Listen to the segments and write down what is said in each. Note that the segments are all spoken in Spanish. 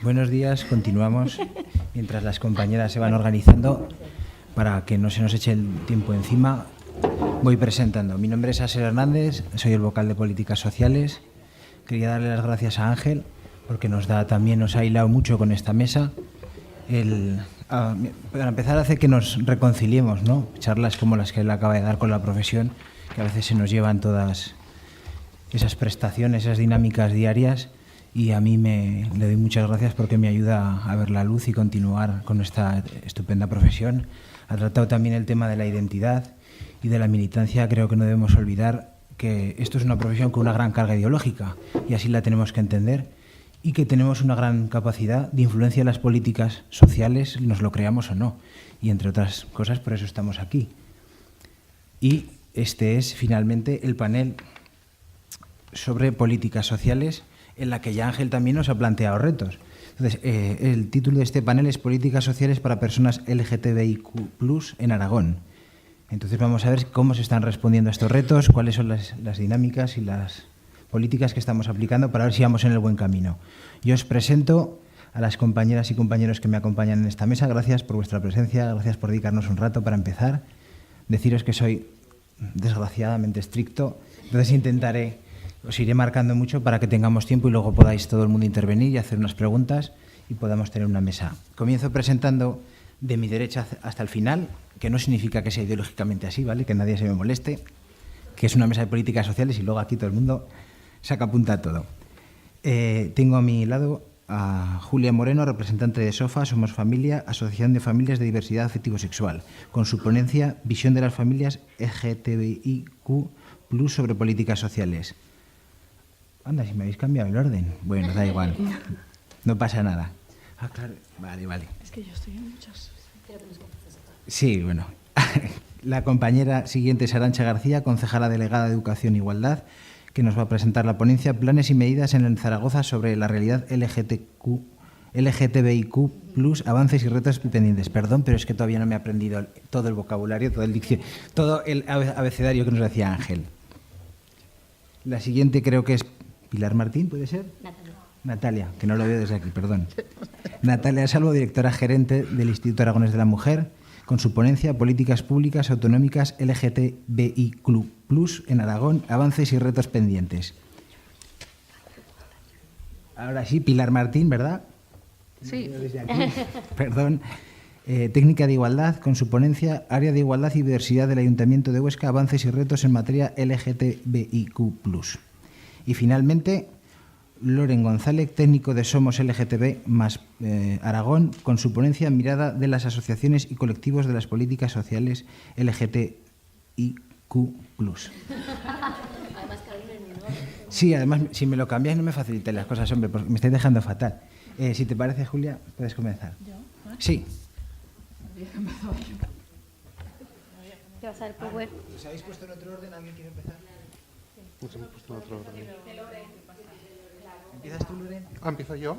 Buenos días, continuamos mientras las compañeras se van organizando para que no se nos eche el tiempo encima. Voy presentando. Mi nombre es Aser Hernández, soy el vocal de Políticas Sociales. Quería darle las gracias a Ángel porque nos ha hilado mucho con esta mesa. Para empezar hace que nos reconciliemos, ¿no? Charlas como las que él acaba de dar con la profesión, que a veces se nos llevan todas esas prestaciones, esas dinámicas diarias. Y a mí le doy muchas gracias porque me ayuda a ver la luz y continuar con esta estupenda profesión. Ha tratado también el tema de la identidad y de la militancia. Creo que no debemos olvidar que esto es una profesión con una gran carga ideológica y así la tenemos que entender, y que tenemos una gran capacidad de influencia en las políticas sociales, nos lo creamos o no. Y entre otras cosas, por eso estamos aquí. Y este es finalmente el panel sobre políticas sociales, en la que ya Ángel también nos ha planteado retos. Entonces, el título de este panel es Políticas sociales para personas LGTBIQ+ en Aragón. Entonces vamos a ver cómo se están respondiendo a estos retos, cuáles son las dinámicas y las políticas que estamos aplicando para ver si vamos en el buen camino. Yo os presento a las compañeras y compañeros que me acompañan en esta mesa. Gracias por vuestra presencia, gracias por dedicarnos un rato para empezar. Deciros que soy desgraciadamente estricto, entonces os iré marcando mucho para que tengamos tiempo y luego podáis todo el mundo intervenir y hacer unas preguntas y podamos tener una mesa. Comienzo presentando de mi derecha hasta el final, que no significa que sea ideológicamente así, ¿vale? Que nadie se me moleste, que es una mesa de políticas sociales y luego aquí todo el mundo saca punta a todo. Tengo a mi lado a Julia Moreno, representante de SOFA, Somos Familia, Asociación de Familias de Diversidad Afectivo-Sexual, con su ponencia Visión de las familias LGTBIQ+ sobre políticas sociales. Anda, si me habéis cambiado el orden. Bueno, da igual. No pasa nada. Ah, claro. Vale. Es que yo estoy en muchas. Sí, bueno. La compañera siguiente es Arantxa García, concejala delegada de Educación e Igualdad, que nos va a presentar la ponencia Planes y medidas en el Zaragoza sobre la realidad LGTBIQ+, avances y retos pendientes. Perdón, pero es que todavía no me he aprendido todo el vocabulario, todo el abecedario que nos decía Ángel. La siguiente creo que es Pilar Martín, ¿puede ser? Natalia, que no lo veo desde aquí, perdón. Natalia Salvo, directora gerente del Instituto Aragonés de la Mujer, con su ponencia Políticas Públicas Autonómicas LGTBIQ+ en Aragón, avances y retos pendientes. Ahora sí, Pilar Martín, ¿verdad? Sí. Desde aquí. Perdón. Técnica de Igualdad, con su ponencia Área de Igualdad y Diversidad del Ayuntamiento de Huesca, avances y retos en materia LGTBIQ+. Y finalmente, Loren González, técnico de Somos LGTB más Aragón, con su ponencia Mirada de las asociaciones y colectivos de las políticas sociales LGTBIQ+. Sí, además, si me lo cambiáis no me facilitáis las cosas, hombre, porque me estáis dejando fatal. Si te parece, Julia, puedes comenzar. ¿Yo? Sí. ¿Qué vas a ver, Power? ¿Os habéis puesto en otro orden? ¿Alguien quiere empezar? Nos hemos puesto en otro orden. ¿Empiezas tú, Loren? ¿Empiezo yo?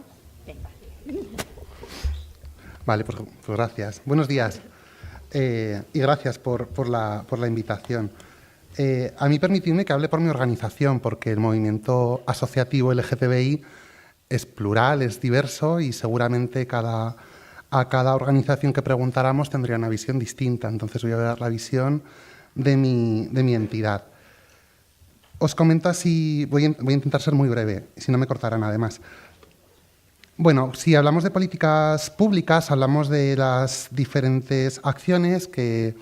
Venga. Vale, pues gracias. Buenos días y gracias por la invitación. A mí permitidme que hable por mi organización, porque el movimiento asociativo LGTBI es plural, es diverso y seguramente a cada organización que preguntáramos tendría una visión distinta. Entonces voy a dar la visión de mi entidad. Os comento así, voy a intentar ser muy breve, si no me cortarán además. Bueno, si hablamos de políticas públicas, hablamos de las diferentes acciones que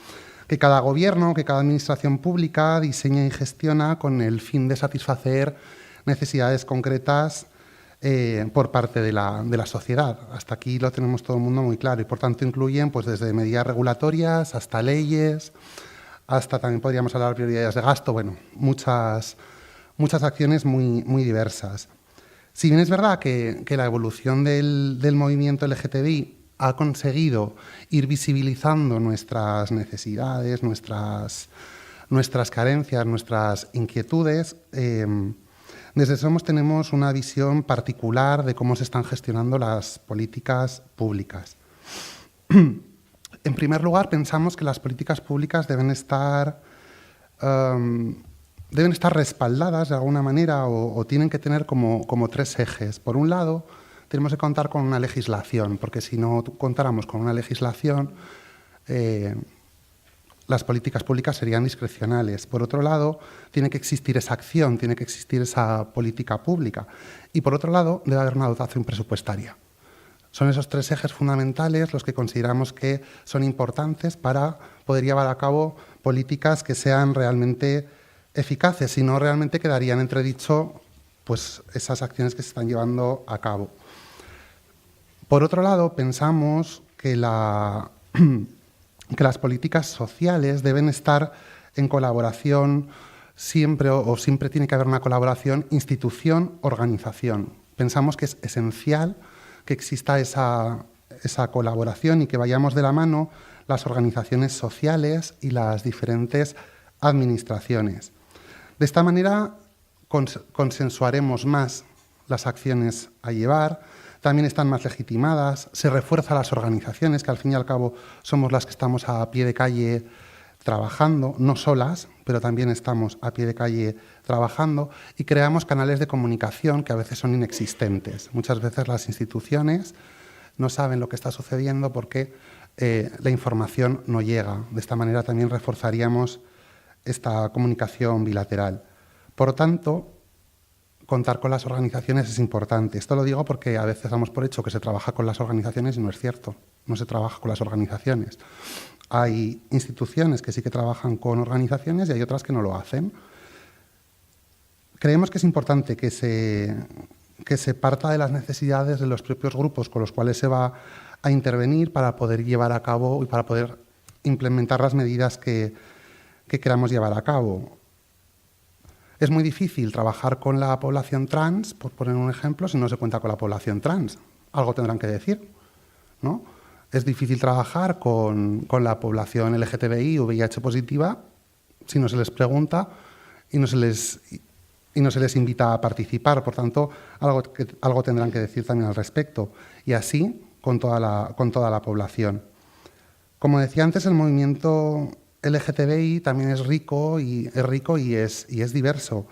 cada gobierno, que cada administración pública diseña y gestiona con el fin de satisfacer necesidades concretas por parte de la sociedad. Hasta aquí lo tenemos todo el mundo muy claro y, por tanto, incluyen pues, desde medidas regulatorias hasta leyes, hasta también podríamos hablar de prioridades de gasto, bueno, muchas acciones muy diversas. Si bien es verdad que la evolución del movimiento LGTBI ha conseguido ir visibilizando nuestras necesidades, nuestras carencias, nuestras inquietudes, desde Somos tenemos una visión particular de cómo se están gestionando las políticas públicas. En primer lugar, pensamos que las políticas públicas deben estar respaldadas de alguna manera o tienen que tener como tres ejes. Por un lado, tenemos que contar con una legislación, porque si no contáramos con una legislación, las políticas públicas serían discrecionales. Por otro lado, tiene que existir esa acción, tiene que existir esa política pública. Y por otro lado, debe haber una dotación presupuestaria. Son esos 3 ejes fundamentales los que consideramos que son importantes para poder llevar a cabo políticas que sean realmente eficaces, si no realmente quedarían entredicho pues, esas acciones que se están llevando a cabo. Por otro lado, pensamos que las políticas sociales deben estar en colaboración siempre, o siempre tiene que haber una colaboración institución-organización. Pensamos que es esencial que exista esa colaboración y que vayamos de la mano las organizaciones sociales y las diferentes administraciones. De esta manera consensuaremos más las acciones a llevar, también están más legitimadas, se refuerza las organizaciones, que al fin y al cabo somos las que estamos a pie de calle trabajando, no solas, pero también estamos a pie de calle trabajando, y creamos canales de comunicación que a veces son inexistentes. Muchas veces las instituciones no saben lo que está sucediendo porque la información no llega. De esta manera también reforzaríamos esta comunicación bilateral. Por tanto, contar con las organizaciones es importante. Esto lo digo porque a veces damos por hecho que se trabaja con las organizaciones y no es cierto. No se trabaja con las organizaciones. Hay instituciones que sí que trabajan con organizaciones y hay otras que no lo hacen. Creemos que es importante que se parta de las necesidades de los propios grupos con los cuales se va a intervenir para poder llevar a cabo y para poder implementar las medidas que queramos llevar a cabo. Es muy difícil trabajar con la población trans, por poner un ejemplo, si no se cuenta con la población trans. Algo tendrán que decir, ¿no? Es difícil trabajar con la población LGTBI o VIH positiva si no se les pregunta y no se les invita a participar. Por tanto, algo tendrán que decir también al respecto. Y así con toda la población. Como decía antes, el movimiento LGTBI también es rico y es diverso.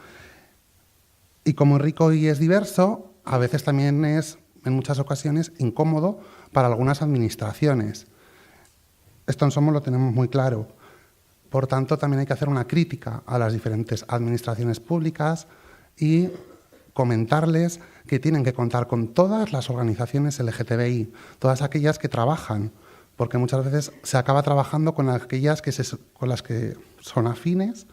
Y como es rico y es diverso, a veces también es, en muchas ocasiones, incómodo para algunas administraciones. Esto en Somos lo tenemos muy claro. Por tanto, también hay que hacer una crítica a las diferentes administraciones públicas y comentarles que tienen que contar con todas las organizaciones LGTBI, todas aquellas que trabajan, porque muchas veces se acaba trabajando con aquellas con las que son afines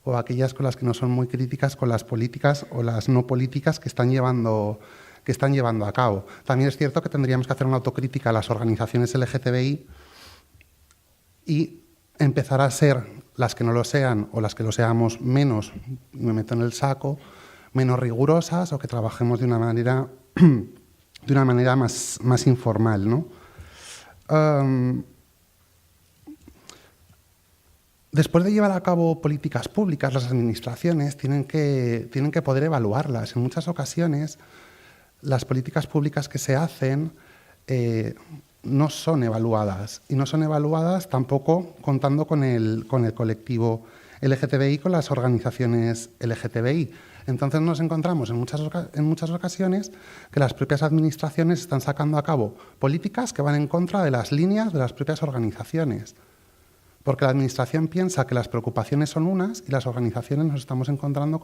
o aquellas con las que no son muy críticas con las políticas o las no políticas que están llevando a cabo. También es cierto que tendríamos que hacer una autocrítica a las organizaciones LGTBI y empezar a ser las que no lo sean o las que lo seamos menos, me meto en el saco, menos rigurosas o que trabajemos de una manera más informal, ¿no? Después de llevar a cabo políticas públicas, las administraciones tienen que poder evaluarlas. En muchas ocasiones, las políticas públicas que se hacen no son evaluadas. Y no son evaluadas tampoco contando con el colectivo LGTBI, con las organizaciones LGTBI. Entonces nos encontramos en muchas ocasiones que las propias administraciones están sacando a cabo políticas que van en contra de las líneas de las propias organizaciones. Porque la administración piensa que las preocupaciones son unas y las organizaciones nos estamos encontrando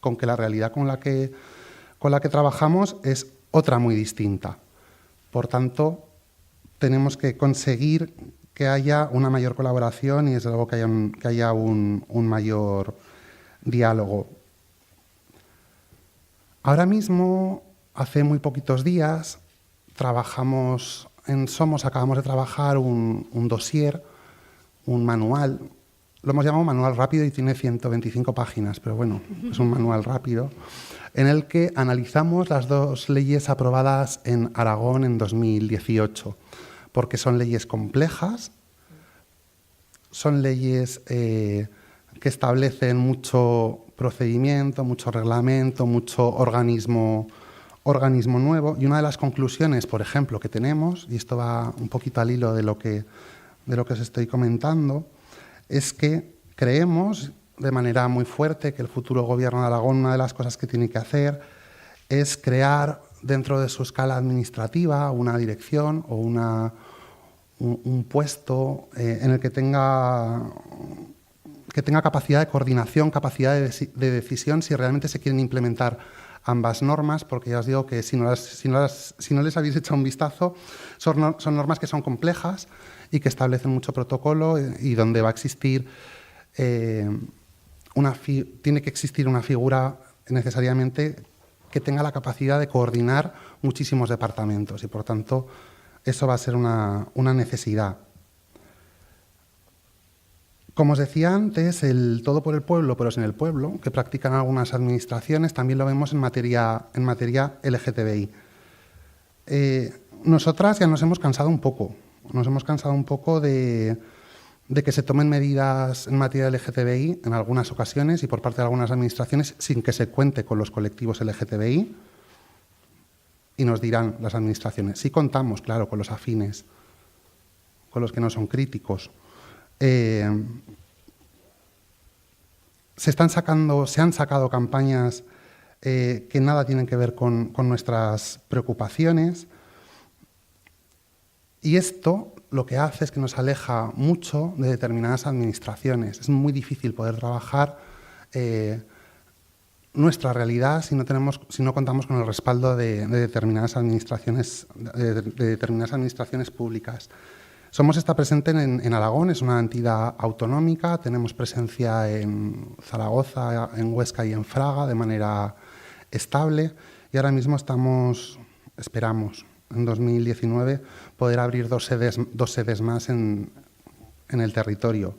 con que la realidad con la que trabajamos es otra muy distinta. Por tanto, tenemos que conseguir que haya una mayor colaboración y desde luego que haya un mayor diálogo. Ahora mismo, hace muy poquitos días, trabajamos en Somos, acabamos de trabajar un dossier, un manual. Lo hemos llamado manual rápido y tiene 125 páginas, pero bueno, es un manual rápido, en el que analizamos las 2 leyes aprobadas en Aragón en 2018, porque son leyes complejas, son leyes que establecen mucho procedimiento, mucho reglamento, mucho organismo nuevo. Y una de las conclusiones, por ejemplo, que tenemos, y esto va un poquito al hilo de lo que os estoy comentando, es que creemos de manera muy fuerte que el futuro gobierno de Aragón, una de las cosas que tiene que hacer es crear dentro de su escala administrativa una dirección o un puesto en el que tenga capacidad de coordinación, capacidad de decisión si realmente se quieren implementar ambas normas, porque ya os digo que si no les habéis echado un vistazo, son normas que son complejas y que establecen mucho protocolo y donde va a existir tiene que existir una figura necesariamente que tenga la capacidad de coordinar muchísimos departamentos y, por tanto, eso va a ser una necesidad. Como os decía antes, el todo por el pueblo, pero sin el pueblo, que practican algunas administraciones, también lo vemos en materia LGTBI. Nosotras ya nos hemos cansado un poco de que se tomen medidas en materia LGTBI en algunas ocasiones y por parte de algunas administraciones sin que se cuente con los colectivos LGTBI. Y nos dirán las administraciones, sí contamos, claro, con los afines, con los que no son críticos. Se han sacado campañas que nada tienen que ver con nuestras preocupaciones, y esto lo que hace es que nos aleja mucho de determinadas administraciones. Es muy difícil poder trabajar nuestra realidad si no contamos con el respaldo de determinadas administraciones públicas. Somos está presente en Aragón, es una entidad autonómica, tenemos presencia en Zaragoza, en Huesca y en Fraga de manera estable, y ahora mismo esperamos en 2019 poder abrir dos sedes más en el territorio.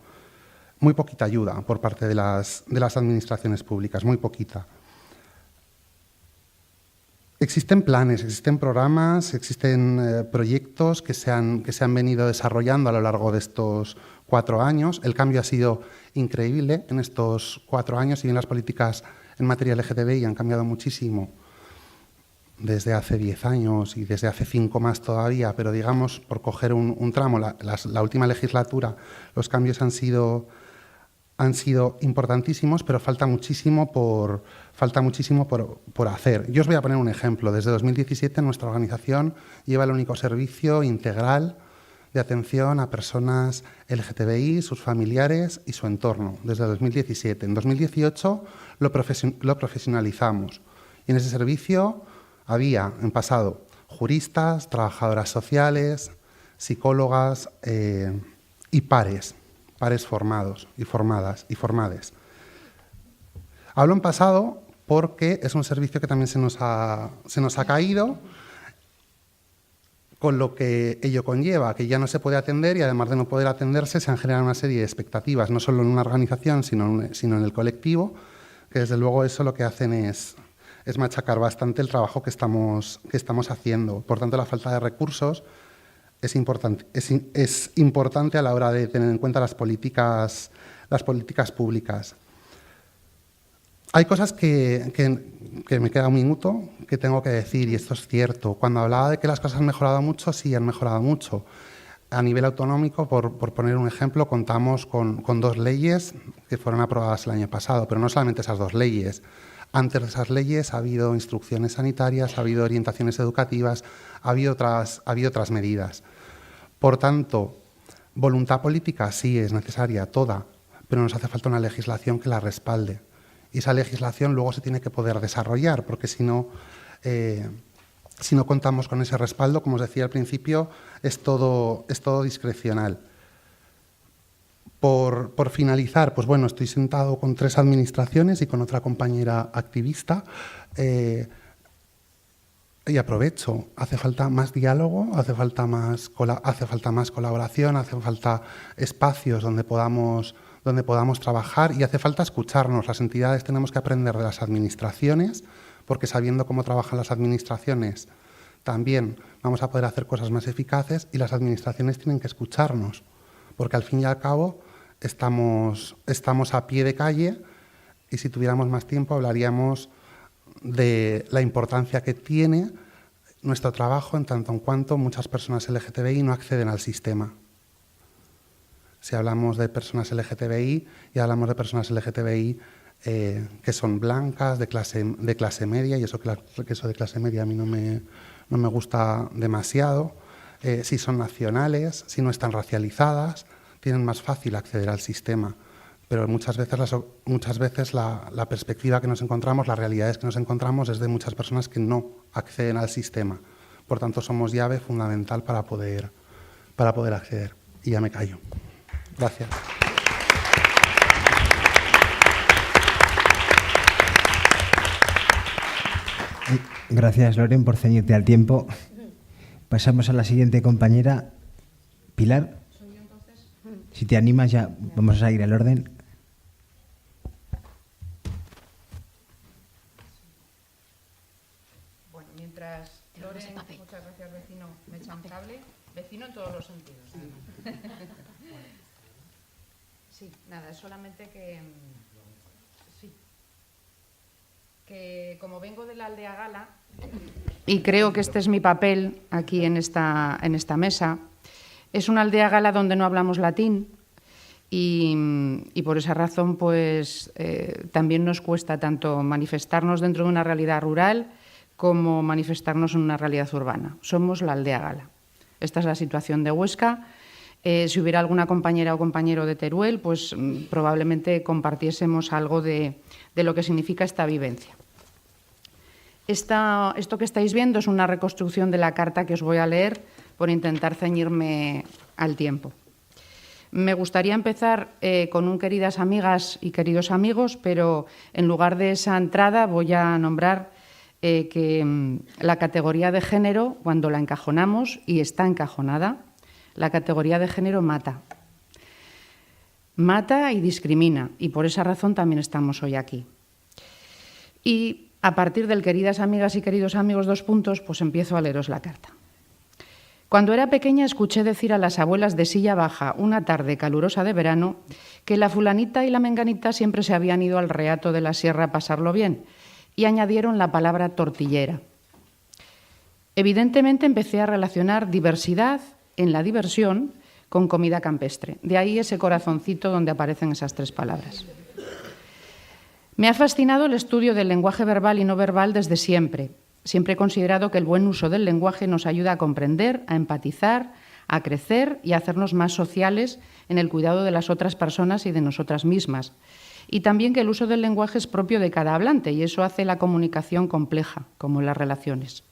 Muy poquita ayuda por parte de las administraciones públicas, muy poquita. Existen planes, existen programas, existen proyectos que se han venido desarrollando a lo largo de estos 4 años. El cambio ha sido increíble en estos 4 años, si bien las políticas en materia LGTBI han cambiado muchísimo desde hace 10 años y desde hace 5 más todavía, pero digamos, por coger un tramo, la última legislatura, los cambios han sido importantísimos, pero falta muchísimo por hacer. Yo os voy a poner un ejemplo. Desde 2017 nuestra organización lleva el único servicio integral de atención a personas LGTBI, sus familiares y su entorno, desde 2017. En 2018 lo profesionalizamos y en ese servicio había en pasado juristas, trabajadoras sociales, psicólogas y pares formados y formadas y formades. Hablo en pasado porque es un servicio que también se nos ha caído, con lo que ello conlleva, que ya no se puede atender y además de no poder atenderse se han generado una serie de expectativas, no solo en una organización, sino en el colectivo, que desde luego eso lo que hacen es machacar bastante el trabajo que estamos haciendo. Por tanto, la falta de recursos es importante a la hora de tener en cuenta las políticas públicas. Hay cosas que me queda un minuto que tengo que decir, y esto es cierto. Cuando hablaba de que las cosas han mejorado mucho, sí, han mejorado mucho. A nivel autonómico, por poner un ejemplo, contamos con 2 leyes que fueron aprobadas el año pasado, pero no solamente esas 2 leyes. Antes de esas leyes ha habido instrucciones sanitarias, ha habido orientaciones educativas, ha habido otras medidas. Por tanto, voluntad política sí es necesaria, toda, pero nos hace falta una legislación que la respalde. Y esa legislación luego se tiene que poder desarrollar, porque si no contamos con ese respaldo, como os decía al principio, es todo discrecional. Por finalizar, pues bueno, estoy sentado con 3 administraciones y con otra compañera activista y aprovecho. Hace falta más diálogo, hace falta más colaboración, hace falta espacios donde podamos trabajar y hace falta escucharnos. Las entidades tenemos que aprender de las administraciones, porque sabiendo cómo trabajan las administraciones también vamos a poder hacer cosas más eficaces, y las administraciones tienen que escucharnos, porque al fin y al cabo estamos a pie de calle, y si tuviéramos más tiempo hablaríamos de la importancia que tiene nuestro trabajo en tanto en cuanto muchas personas LGTBI no acceden al sistema. Si hablamos de personas LGTBI y hablamos de personas LGTBI que son blancas, de clase media, y eso que eso de clase media a mí no me gusta demasiado. Si son nacionales, si no están racializadas, tienen más fácil acceder al sistema. Pero muchas veces la perspectiva que nos encontramos, las realidades que nos encontramos es de muchas personas que no acceden al sistema. Por tanto, somos llave fundamental para poder acceder. Y ya me callo. Gracias. Gracias, Loren, por ceñirte al tiempo. Pasamos a la siguiente compañera, Pilar. Si te animas, ya vamos a seguir el orden. Bueno, mientras Loren, muchas gracias, vecino, me echa un cable. Vecino en todos los sentidos. Sí, nada, es solamente que como vengo de la aldea Gala, y creo que este es mi papel aquí en esta mesa, es una aldea gala donde no hablamos latín y por esa razón pues también nos cuesta tanto manifestarnos dentro de una realidad rural como manifestarnos en una realidad urbana. Somos la aldea gala. Esta es la situación de Huesca. Si hubiera alguna compañera o compañero de Teruel, pues probablemente compartiésemos algo de lo que significa esta vivencia. Esto que estáis viendo es una reconstrucción de la carta que os voy a leer por intentar ceñirme al tiempo. Me gustaría empezar con un queridas amigas y queridos amigos, pero en lugar de esa entrada voy a nombrar que la categoría de género, cuando la encajonamos, y está encajonada, la categoría de género mata. Mata y discrimina, y por esa razón también estamos hoy aquí. Y a partir del queridas amigas y queridos amigos, pues empiezo a leeros la carta. Cuando era pequeña escuché decir a las abuelas de silla baja, una tarde calurosa de verano, que la fulanita y la menganita siempre se habían ido al reato de la sierra a pasarlo bien, y añadieron la palabra tortillera. Evidentemente empecé a relacionar diversidad en la diversión con comida campestre. De ahí ese corazoncito donde aparecen esas tres palabras. Me ha fascinado el estudio del lenguaje verbal y no verbal desde siempre. Siempre he considerado que el buen uso del lenguaje nos ayuda a comprender, a empatizar, a crecer y a hacernos más sociales en el cuidado de las otras personas y de nosotras mismas. Y también que el uso del lenguaje es propio de cada hablante y eso hace la comunicación compleja, como en las relaciones.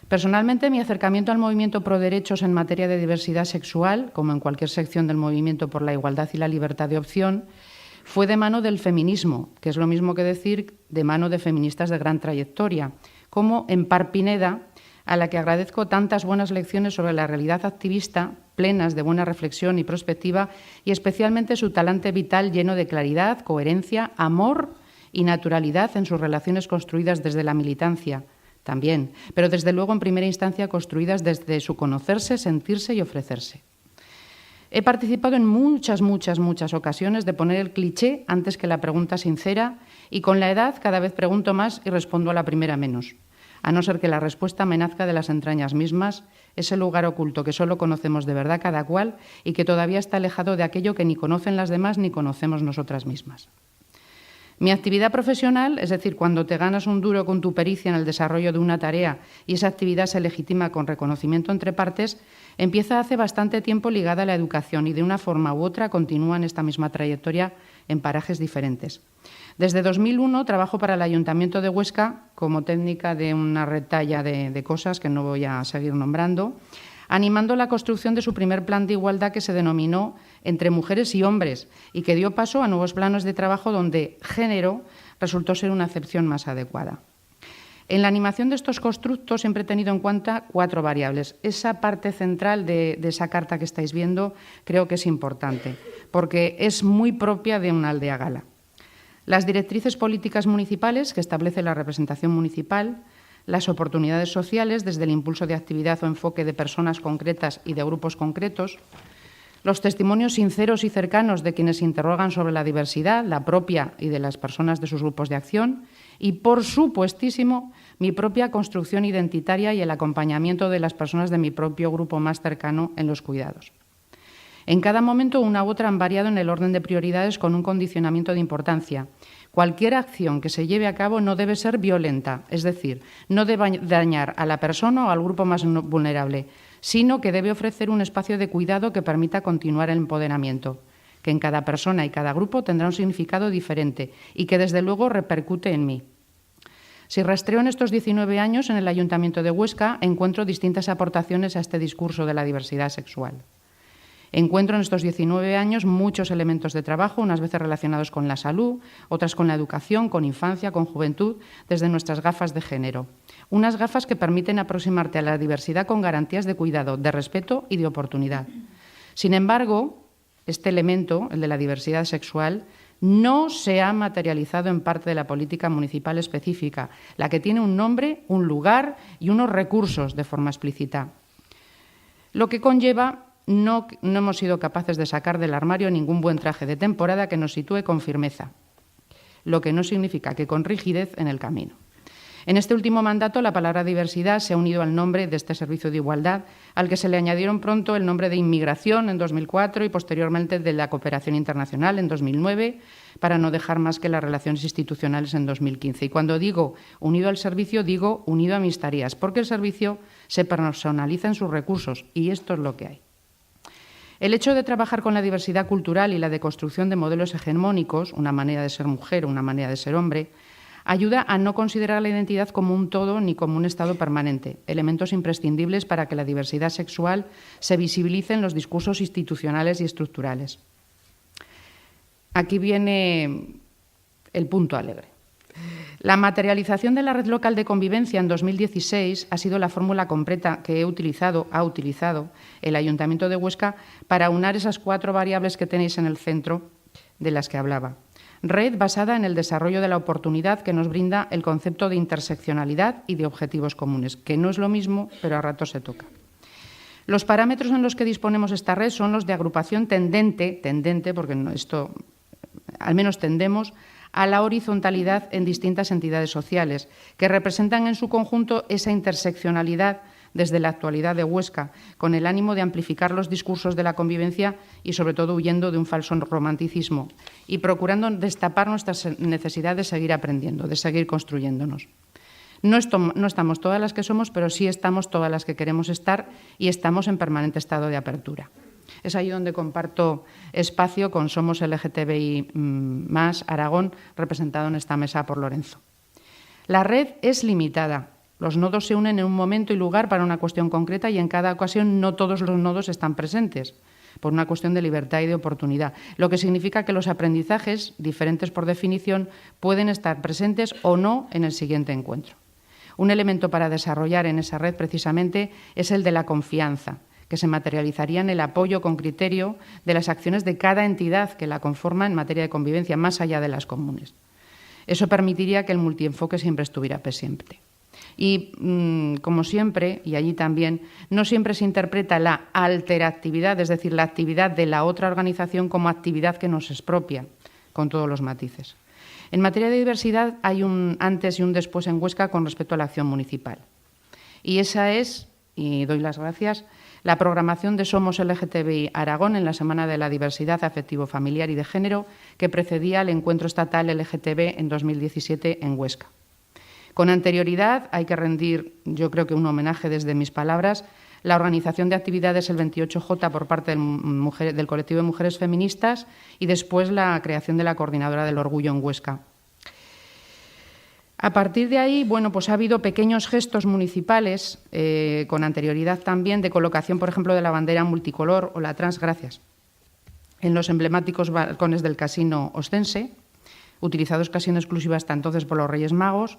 Personalmente, mi acercamiento al movimiento pro derechos en materia de diversidad sexual, como en cualquier sección del movimiento por la igualdad y la libertad de opción, fue de mano del feminismo, que es lo mismo que decir de mano de feministas de gran trayectoria, como Empar Pineda, a la que agradezco tantas buenas lecciones sobre la realidad activista, plenas de buena reflexión y prospectiva, y especialmente su talante vital lleno de claridad, coherencia, amor y naturalidad en sus relaciones construidas desde la militancia, también, pero desde luego en primera instancia construidas desde su conocerse, sentirse y ofrecerse. He participado en muchas ocasiones de poner el cliché antes que la pregunta sincera y con la edad cada vez pregunto más y respondo a la primera menos, a no ser que la respuesta me nazca de las entrañas mismas, ese lugar oculto que solo conocemos de verdad cada cual y que todavía está alejado de aquello que ni conocen las demás ni conocemos nosotras mismas. Mi actividad profesional, es decir, cuando te ganas un duro con tu pericia en el desarrollo de una tarea y esa actividad se legitima con reconocimiento entre partes, empieza hace bastante tiempo ligada a la educación y de una forma u otra continúa en esta misma trayectoria en parajes diferentes. Desde 2001 trabajo para el Ayuntamiento de Huesca como técnica de una retalla de cosas que no voy a seguir nombrando, animando la construcción de su primer plan de igualdad que se denominó Entre mujeres y hombres y que dio paso a nuevos planos de trabajo donde género resultó ser una acepción más adecuada. En la animación de estos constructos siempre he tenido en cuenta 4 variables. Esa parte central de esa carta que estáis viendo creo que es importante, porque es muy propia de una aldea gala. Las directrices políticas municipales que establece la representación municipal, las oportunidades sociales desde el impulso de actividad o enfoque de personas concretas y de grupos concretos, los testimonios sinceros y cercanos de quienes interrogan sobre la diversidad, la propia y de las personas de sus grupos de acción, y, por supuestísimo, mi propia construcción identitaria y el acompañamiento de las personas de mi propio grupo más cercano en los cuidados. En cada momento, una u otra han variado en el orden de prioridades con un condicionamiento de importancia. Cualquier acción que se lleve a cabo no debe ser violenta, es decir, no debe dañar a la persona o al grupo más vulnerable, sino que debe ofrecer un espacio de cuidado que permita continuar el empoderamiento, que en cada persona y cada grupo tendrá un significado diferente y que desde luego repercute en mí. Si rastreo en estos 19 años en el Ayuntamiento de Huesca, encuentro distintas aportaciones a este discurso de la diversidad sexual. Encuentro en estos 19 años muchos elementos de trabajo, unas veces relacionados con la salud, otras con la educación, con infancia, con juventud, desde nuestras gafas de género. Unas gafas que permiten aproximarte a la diversidad con garantías de cuidado, de respeto y de oportunidad. Sin embargo, este elemento, el de la diversidad sexual, no se ha materializado en parte de la política municipal específica, la que tiene un nombre, un lugar y unos recursos de forma explícita. Lo que conlleva no hemos sido capaces de sacar del armario ningún buen traje de temporada que nos sitúe con firmeza, lo que no significa que con rigidez en el camino. En este último mandato, la palabra diversidad se ha unido al nombre de este servicio de igualdad, al que se le añadieron pronto el nombre de inmigración en 2004 y posteriormente de la cooperación internacional en 2009, para no dejar más que las relaciones institucionales en 2015. Y cuando digo unido al servicio, digo unido a mis tareas, porque el servicio se personaliza en sus recursos y esto es lo que hay. El hecho de trabajar con la diversidad cultural y la deconstrucción de modelos hegemónicos, una manera de ser mujer o una manera de ser hombre, ayuda a no considerar la identidad como un todo ni como un estado permanente, elementos imprescindibles para que la diversidad sexual se visibilice en los discursos institucionales y estructurales. Aquí viene el punto alegre. La materialización de la red local de convivencia en 2016 ha sido la fórmula completa que ha utilizado el Ayuntamiento de Huesca para aunar esas 4 variables que tenéis en el centro de las que hablaba. Red basada en el desarrollo de la oportunidad que nos brinda el concepto de interseccionalidad y de objetivos comunes, que no es lo mismo, pero a ratos se toca. Los parámetros en los que disponemos esta red son los de agrupación tendente, porque esto al menos tendemos, a la horizontalidad en distintas entidades sociales, que representan en su conjunto esa interseccionalidad desde la actualidad de Huesca, con el ánimo de amplificar los discursos de la convivencia y, sobre todo, huyendo de un falso romanticismo y procurando destapar nuestra necesidad de seguir aprendiendo, de seguir construyéndonos. No estamos todas las que somos, pero sí estamos todas las que queremos estar y estamos en permanente estado de apertura. Es ahí donde comparto espacio con Somos LGTBI más Aragón, representado en esta mesa por Lorenzo. La red es limitada. Los nodos se unen en un momento y lugar para una cuestión concreta y en cada ocasión no todos los nodos están presentes, por una cuestión de libertad y de oportunidad, lo que significa que los aprendizajes, diferentes por definición, pueden estar presentes o no en el siguiente encuentro. Un elemento para desarrollar en esa red precisamente es el de la confianza, que se materializaría en el apoyo con criterio de las acciones de cada entidad que la conforma en materia de convivencia, más allá de las comunes. Eso permitiría que el multienfoque siempre estuviera presente. Y, como siempre, y allí también, no siempre se interpreta la alteractividad, es decir, la actividad de la otra organización como actividad que nos es propia, con todos los matices. En materia de diversidad hay un antes y un después en Huesca con respecto a la acción municipal. Y esa es, y doy las gracias, la programación de Somos LGTBI Aragón en la Semana de la Diversidad Afectivo-Familiar y de Género que precedía al Encuentro Estatal LGTB en 2017 en Huesca. Con anterioridad, hay que rendir, yo creo que un homenaje desde mis palabras, la organización de actividades el 28J por parte del colectivo de mujeres feministas y después la creación de la Coordinadora del Orgullo en Huesca. A partir de ahí, bueno, pues ha habido pequeños gestos municipales, con anterioridad también, de colocación, por ejemplo, de la bandera multicolor o la trans, gracias, en los emblemáticos balcones del Casino Ostense, utilizados casi en exclusiva hasta entonces por los Reyes Magos,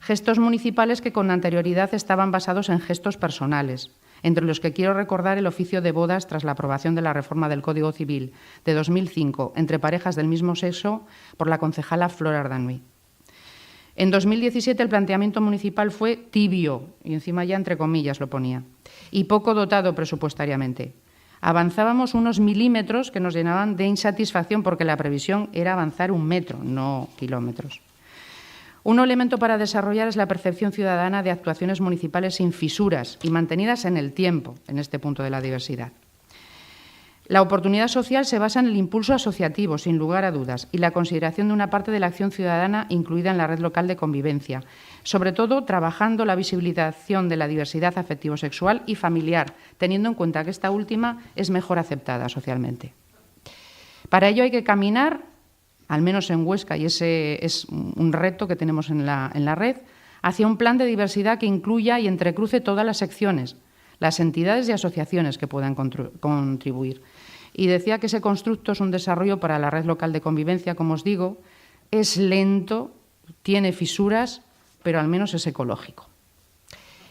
gestos municipales que con anterioridad estaban basados en gestos personales, entre los que quiero recordar el oficio de bodas tras la aprobación de la reforma del Código Civil de 2005 entre parejas del mismo sexo por la concejala Flor Ardanuy. En 2017 el planteamiento municipal fue tibio, y encima ya entre comillas lo ponía, y poco dotado presupuestariamente. Avanzábamos unos milímetros que nos llenaban de insatisfacción porque la previsión era avanzar 1 metro, no kilómetros. Un elemento para desarrollar es la percepción ciudadana de actuaciones municipales sin fisuras y mantenidas en el tiempo, en este punto de la diversidad. La oportunidad social se basa en el impulso asociativo, sin lugar a dudas, y la consideración de una parte de la acción ciudadana incluida en la red local de convivencia, sobre todo trabajando la visibilización de la diversidad afectivo-sexual y familiar, teniendo en cuenta que esta última es mejor aceptada socialmente. Para ello hay que caminar, al menos en Huesca, y ese es un reto que tenemos en la red, hacia un plan de diversidad que incluya y entrecruce todas las secciones, las entidades y asociaciones que puedan contribuir. Y decía que ese constructo es un desarrollo para la red local de convivencia, como os digo, es lento, tiene fisuras, pero al menos es ecológico.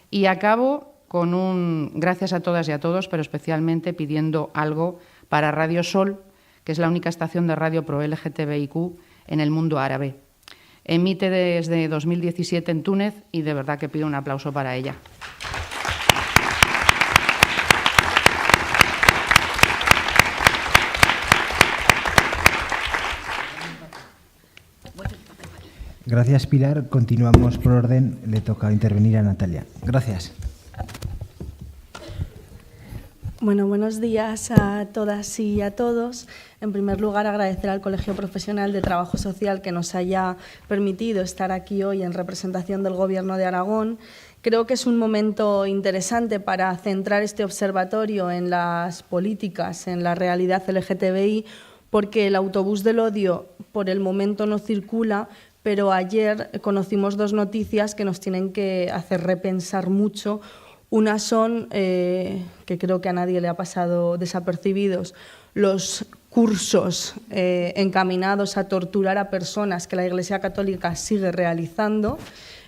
Y acabo con un gracias a todas y a todos, pero especialmente pidiendo algo para Radio Sol, que es la única estación de radio pro LGTBIQ en el mundo árabe. Emite desde 2017 en Túnez y de verdad que pido un aplauso para ella. Gracias, Pilar. Continuamos por orden. Le toca intervenir a Natalia. Gracias. Bueno, buenos días a todas y a todos. En primer lugar, agradecer al Colegio Profesional de Trabajo Social que nos haya permitido estar aquí hoy en representación del Gobierno de Aragón. Creo que es un momento interesante para centrar este observatorio en las políticas, en la realidad LGTBI, porque el autobús del odio por el momento no circula, pero ayer conocimos dos noticias que nos tienen que hacer repensar mucho. Una son, que creo que a nadie le ha pasado desapercibidos, los cursos encaminados a torturar a personas que la Iglesia Católica sigue realizando.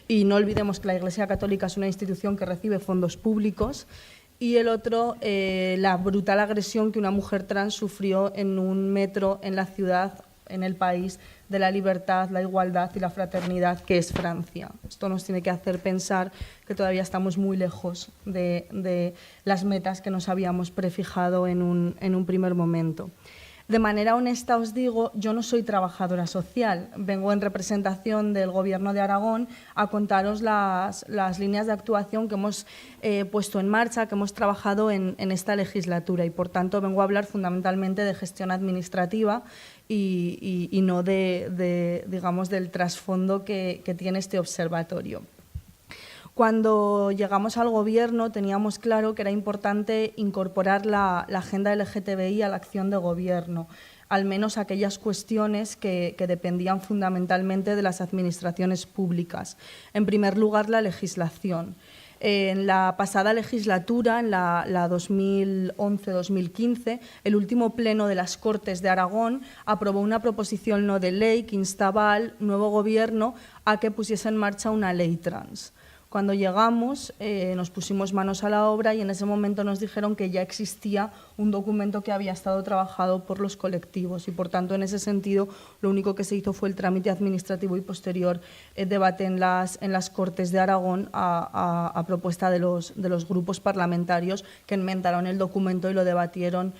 Y no olvidemos que la Iglesia Católica es una institución que recibe fondos públicos. Y el otro, la brutal agresión que una mujer trans sufrió en un metro en la ciudad, en el país de la libertad, la igualdad y la fraternidad, que es Francia. Esto nos tiene que hacer pensar que todavía estamos muy lejos de las metas que nos habíamos prefijado en un primer momento. De manera honesta os digo, yo no soy trabajadora social, vengo en representación del Gobierno de Aragón a contaros las líneas de actuación que hemos puesto en marcha, que hemos trabajado en esta legislatura y, por tanto, vengo a hablar fundamentalmente de gestión administrativa y no digamos, del trasfondo que tiene este observatorio. Cuando llegamos al Gobierno teníamos claro que era importante incorporar la agenda LGTBI a la acción de Gobierno, al menos aquellas cuestiones que dependían fundamentalmente de las administraciones públicas. En primer lugar, la legislación. En la pasada legislatura, en la 2011-2015, el último pleno de las Cortes de Aragón aprobó una proposición no de ley que instaba al nuevo Gobierno a que pusiese en marcha una ley trans. Cuando llegamos nos pusimos manos a la obra y en ese momento nos dijeron que ya existía un documento que había estado trabajado por los colectivos y, por tanto, en ese sentido, lo único que se hizo fue el trámite administrativo y posterior debate en las Cortes de Aragón a propuesta de los grupos parlamentarios que enmendaron el documento y lo debatieron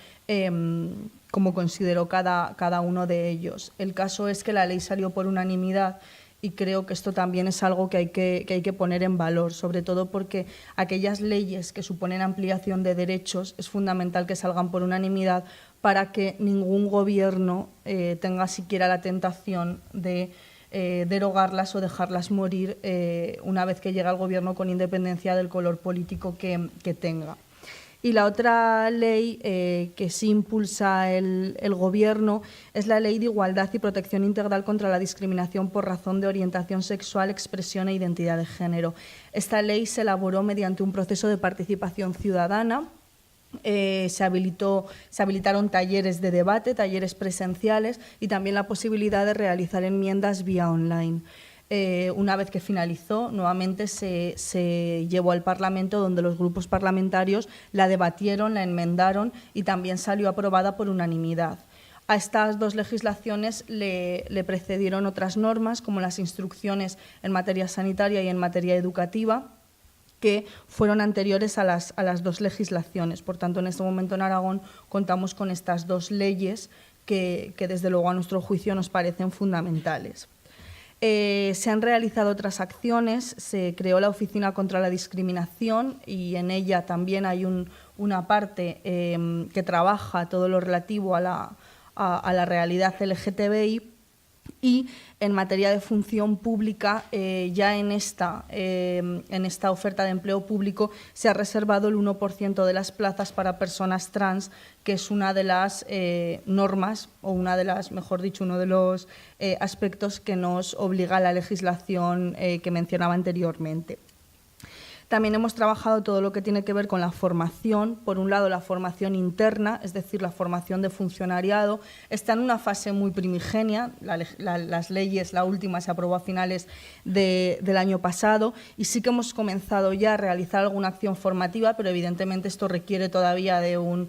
como consideró cada uno de ellos. El caso es que la ley salió por unanimidad. Y creo que esto también es algo que hay que poner en valor, sobre todo porque aquellas leyes que suponen ampliación de derechos es fundamental que salgan por unanimidad para que ningún gobierno tenga siquiera la tentación de derogarlas o dejarlas morir una vez que llega al gobierno, con independencia del color político que tenga. Y la otra ley que sí impulsa el Gobierno es la Ley de Igualdad y Protección Integral contra la Discriminación por razón de orientación sexual, expresión e identidad de género. Esta ley se elaboró mediante un proceso de participación ciudadana. Se habilitaron talleres de debate, talleres presenciales y también la posibilidad de realizar enmiendas vía online. Una vez que finalizó, nuevamente se llevó al Parlamento, donde los grupos parlamentarios la debatieron, la enmendaron y también salió aprobada por unanimidad. A estas dos legislaciones le precedieron otras normas, como las instrucciones en materia sanitaria y en materia educativa, que fueron anteriores a las dos legislaciones. Por tanto, en este momento en Aragón contamos con estas dos leyes que desde luego, a nuestro juicio, nos parecen fundamentales. Se han realizado otras acciones, se creó la Oficina contra la Discriminación y en ella también hay una parte que trabaja todo lo relativo a la realidad LGTBI. Y en materia de función pública, ya en esta oferta de empleo público se ha reservado el 1% de las plazas para personas trans, que es una de las normas, o una de las, mejor dicho, uno de los aspectos que nos obliga a la legislación que mencionaba anteriormente. También hemos trabajado todo lo que tiene que ver con la formación. Por un lado, la formación interna, es decir, la formación de funcionariado. Está en una fase muy primigenia. Las leyes, la última se aprobó a finales del año pasado y sí que hemos comenzado ya a realizar alguna acción formativa, pero evidentemente esto requiere todavía de un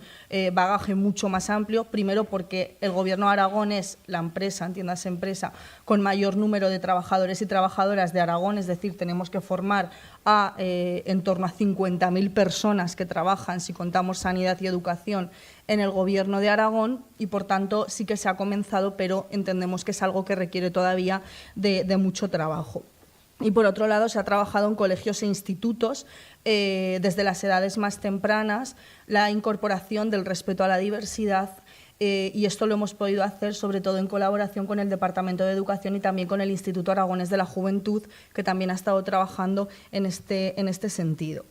bagaje mucho más amplio. Primero, porque el Gobierno de Aragón es la empresa, entiéndase empresa, con mayor número de trabajadores y trabajadoras de Aragón, es decir, tenemos que formar a en torno a 50.000 personas que trabajan, si contamos sanidad y educación, en el Gobierno de Aragón y, por tanto, sí que se ha comenzado, pero entendemos que es algo que requiere todavía de mucho trabajo. Y, por otro lado, se ha trabajado en colegios e institutos desde las edades más tempranas, la incorporación del respeto a la diversidad. Y esto lo hemos podido hacer sobre todo en colaboración con el Departamento de Educación y también con el Instituto Aragonés de la Juventud, que también ha estado trabajando en este sentido.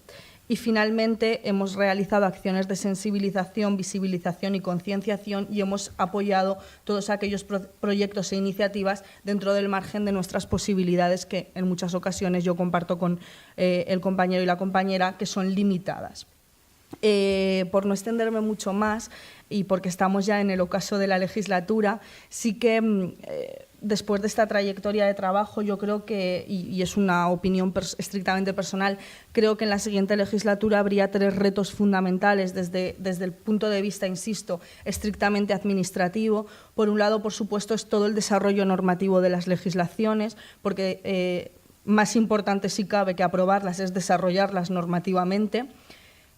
Y finalmente hemos realizado acciones de sensibilización, visibilización y concienciación y hemos apoyado todos aquellos proyectos e iniciativas dentro del margen de nuestras posibilidades, que en muchas ocasiones yo comparto con el compañero y la compañera, que son limitadas. Por no extenderme mucho más y porque estamos ya en el ocaso de la legislatura, sí que después de esta trayectoria de trabajo yo creo que, y es una opinión estrictamente personal, creo que en la siguiente legislatura habría 3 retos fundamentales desde el punto de vista, insisto, estrictamente administrativo. Por un lado, por supuesto, es todo el desarrollo normativo de las legislaciones, porque más importante, si cabe, que aprobarlas es desarrollarlas normativamente.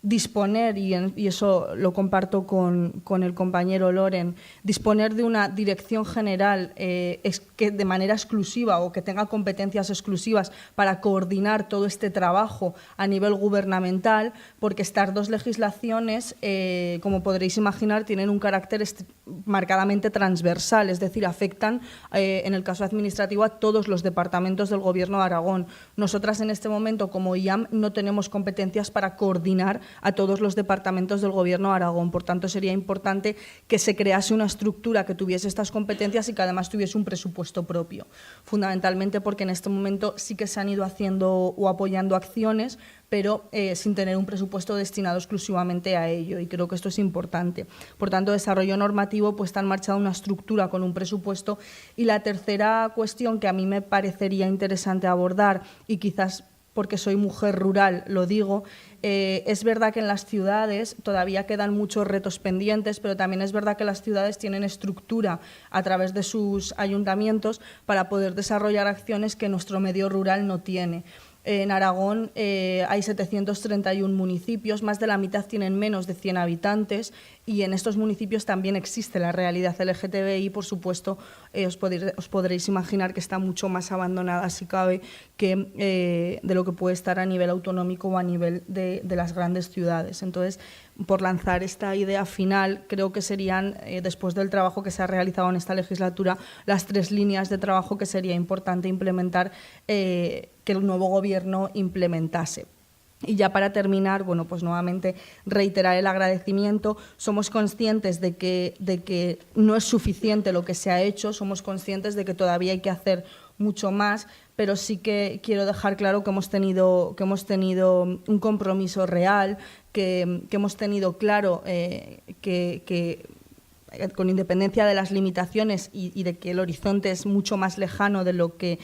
Disponer, y eso lo comparto con el compañero Loren, disponer de una dirección general que de manera exclusiva o que tenga competencias exclusivas para coordinar todo este trabajo a nivel gubernamental, porque estas 2 legislaciones, como podréis imaginar, tienen un carácter marcadamente transversal, es decir, afectan, en el caso administrativo, a todos los departamentos del Gobierno de Aragón. Nosotras en este momento, como IAM, no tenemos competencias para coordinar a todos los departamentos del Gobierno de Aragón. Por tanto, sería importante que se crease una estructura que tuviese estas competencias y que además tuviese un presupuesto propio. Fundamentalmente porque en este momento sí que se han ido haciendo o apoyando acciones, pero sin tener un presupuesto destinado exclusivamente a ello, y creo que esto es importante. Por tanto, desarrollo normativo, puesta en marcha una estructura con un presupuesto. Y la tercera cuestión que a mí me parecería interesante abordar, y quizás porque soy mujer rural lo digo, es verdad que en las ciudades todavía quedan muchos retos pendientes, pero también es verdad que las ciudades tienen estructura a través de sus ayuntamientos para poder desarrollar acciones que nuestro medio rural no tiene. En Aragón hay 731 municipios, más de la mitad tienen menos de 100 habitantes y en estos municipios también existe la realidad LGTBI. Por supuesto, os podréis imaginar que está mucho más abandonada, si cabe, que de lo que puede estar a nivel autonómico o a nivel de las grandes ciudades. Entonces, por lanzar esta idea final, creo que serían, después del trabajo que se ha realizado en esta legislatura, las 3 líneas de trabajo que sería importante implementar, que el nuevo Gobierno implementase. Y ya para terminar, bueno, pues nuevamente reiterar el agradecimiento. Somos conscientes de que no es suficiente lo que se ha hecho, somos conscientes de que todavía hay que hacer mucho más, pero sí que quiero dejar claro que hemos tenido un compromiso real, que hemos tenido claro que con independencia de las limitaciones y de que el horizonte es mucho más lejano de lo que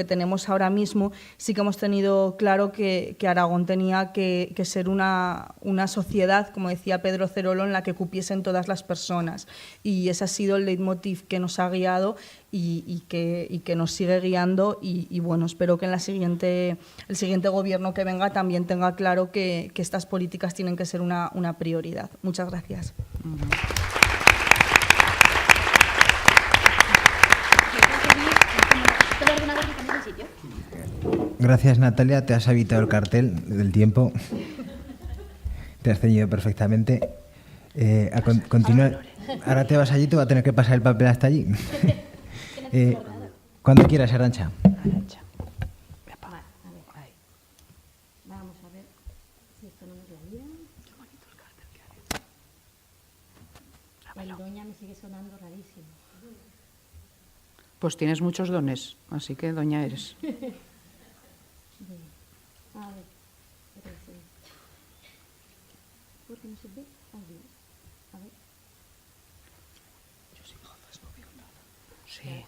tenemos ahora mismo, sí que hemos tenido claro que Aragón tenía que ser una sociedad, como decía Pedro Cerolo, en la que cupiesen todas las personas. Y ese ha sido el leitmotiv que nos ha guiado y que nos sigue guiando. Y bueno, espero que en el siguiente Gobierno que venga también tenga claro que estas políticas tienen que ser una prioridad. Muchas gracias. Gracias, Natalia. Te has evitado el cartel del tiempo. Te has ceñido perfectamente. Continúa. Ahora te vas allí, te va a tener que pasar el papel hasta allí. Cuando quieras, Arantxa. Vamos a ver si esto no nos la lía. Qué bonito el cartel que hay. El doña me sigue sonando rarísimo. Pues tienes muchos dones, así que doña eres. A ver, pero sí. ¿Por qué no se ve? Allí. A ver. Yo sin gafas no veo nada. Sí.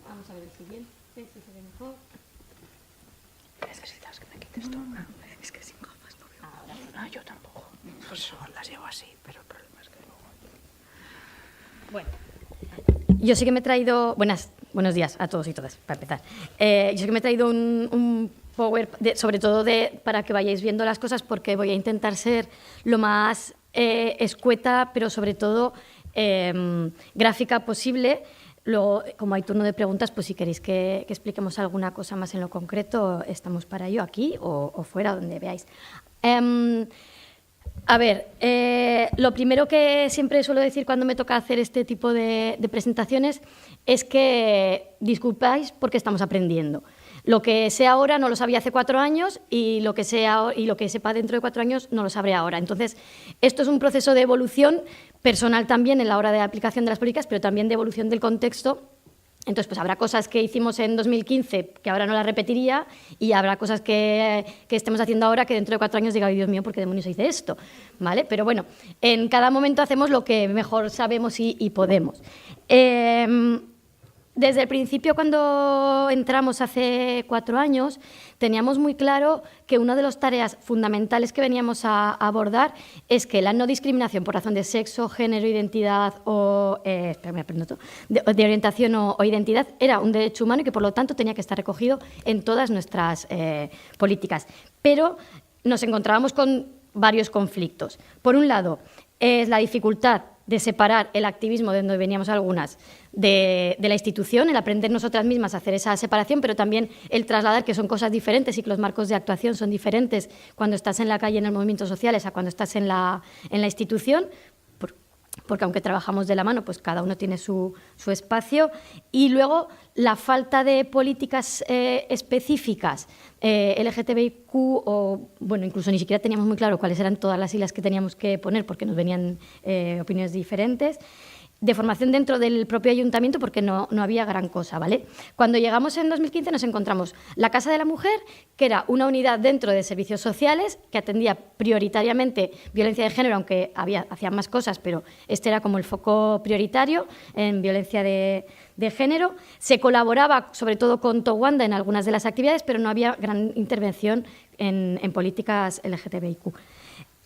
Vamos a ver el siguiente, si se ve mejor. Necesitas que me quites todo. Es que sin gafas no veo nada. No, yo tampoco. Por eso las llevo así, pero el problema es que luego... Bueno, yo sí que me he traído... Buenos días a todos y todas, para empezar. Yo sí que me he traído un power, sobre todo para que vayáis viendo las cosas, porque voy a intentar ser lo más escueta, pero sobre todo gráfica posible. Luego, como hay turno de preguntas, pues si queréis que expliquemos alguna cosa más en lo concreto, estamos para ello aquí o fuera, donde veáis. A ver, lo primero que siempre suelo decir cuando me toca hacer este tipo de presentaciones es que disculpáis porque estamos aprendiendo. Lo que sé ahora no lo sabía hace 4 años y lo que sepa dentro de 4 años no lo sabré ahora. Entonces, esto es un proceso de evolución personal también en la hora de aplicación de las políticas, pero también de evolución del contexto. Entonces, pues habrá cosas que hicimos en 2015 que ahora no las repetiría y habrá cosas que estemos haciendo ahora que dentro de 4 años diga, ay, Dios mío, ¿por qué demonios hice esto? ¿Vale? Pero bueno, en cada momento hacemos lo que mejor sabemos y podemos. Desde el principio, cuando entramos hace 4 años, teníamos muy claro que una de las tareas fundamentales que veníamos a abordar es que la no discriminación por razón de sexo, género, identidad o de orientación o identidad era un derecho humano y que, por lo tanto, tenía que estar recogido en todas nuestras políticas. Pero nos encontrábamos con varios conflictos. Por un lado, es la dificultad de separar el activismo, de donde veníamos algunas, de la institución, el aprender nosotras mismas a hacer esa separación, pero también el trasladar que son cosas diferentes y que los marcos de actuación son diferentes cuando estás en la calle, en los movimientos sociales, a cuando estás en la institución, porque aunque trabajamos de la mano, pues cada uno tiene su espacio. Y luego la falta de políticas específicas LGTBIQ, o bueno, incluso ni siquiera teníamos muy claro cuáles eran todas las siglas que teníamos que poner porque nos venían opiniones diferentes. De formación dentro del propio ayuntamiento porque no había gran cosa, ¿vale? Cuando llegamos en 2015 nos encontramos la Casa de la Mujer, que era una unidad dentro de servicios sociales que atendía prioritariamente violencia de género, aunque hacían más cosas, pero este era como el foco prioritario en violencia de género. Se colaboraba sobre todo con Towanda en algunas de las actividades, pero no había gran intervención en políticas LGTBIQ.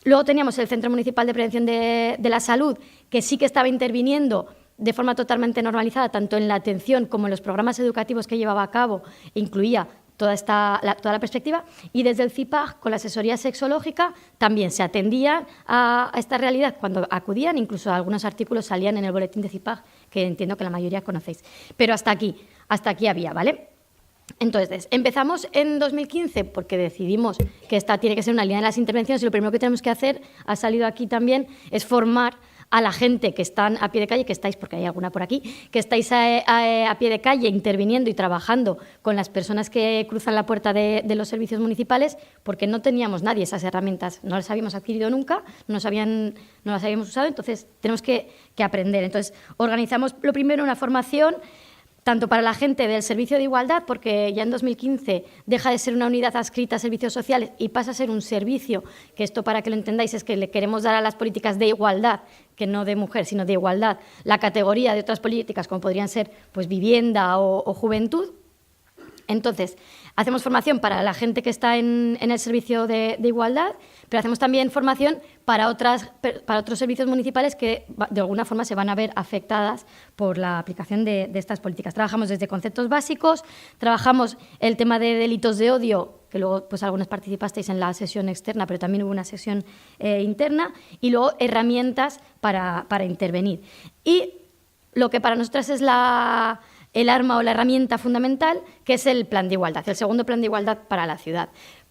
Luego teníamos el Centro Municipal de Prevención de la Salud, que sí que estaba interviniendo de forma totalmente normalizada, tanto en la atención como en los programas educativos que llevaba a cabo, e incluía toda la perspectiva. Y desde el CIPAG, con la asesoría sexológica, también se atendía a esta realidad cuando acudían, incluso algunos artículos salían en el boletín de CIPAG, que entiendo que la mayoría conocéis. Pero hasta aquí había, ¿vale? Entonces, empezamos en 2015 porque decidimos que esta tiene que ser una línea de las intervenciones y lo primero que tenemos que hacer, ha salido aquí también, es formar a la gente que están a pie de calle, que estáis, porque hay alguna por aquí, que estáis a pie de calle interviniendo y trabajando con las personas que cruzan la puerta de los servicios municipales, porque no teníamos nadie esas herramientas, no las habíamos adquirido nunca, no las habíamos usado, entonces tenemos que aprender. Entonces, organizamos lo primero una formación tanto para la gente del Servicio de Igualdad, porque ya en 2015 deja de ser una unidad adscrita a servicios sociales y pasa a ser un servicio, que esto para que lo entendáis es que le queremos dar a las políticas de igualdad, que no de mujer, sino de igualdad, la categoría de otras políticas como podrían ser pues, vivienda o juventud. Entonces, hacemos formación para la gente que está en el servicio de igualdad, pero hacemos también formación para otros servicios municipales que de alguna forma se van a ver afectadas por la aplicación de estas políticas. Trabajamos desde conceptos básicos, trabajamos el tema de delitos de odio, que luego pues algunos participasteis en la sesión externa, pero también hubo una sesión interna, y luego herramientas para intervenir. Y lo que para nosotras es el arma o la herramienta fundamental, que es el plan de igualdad, el segundo plan de igualdad para la ciudad.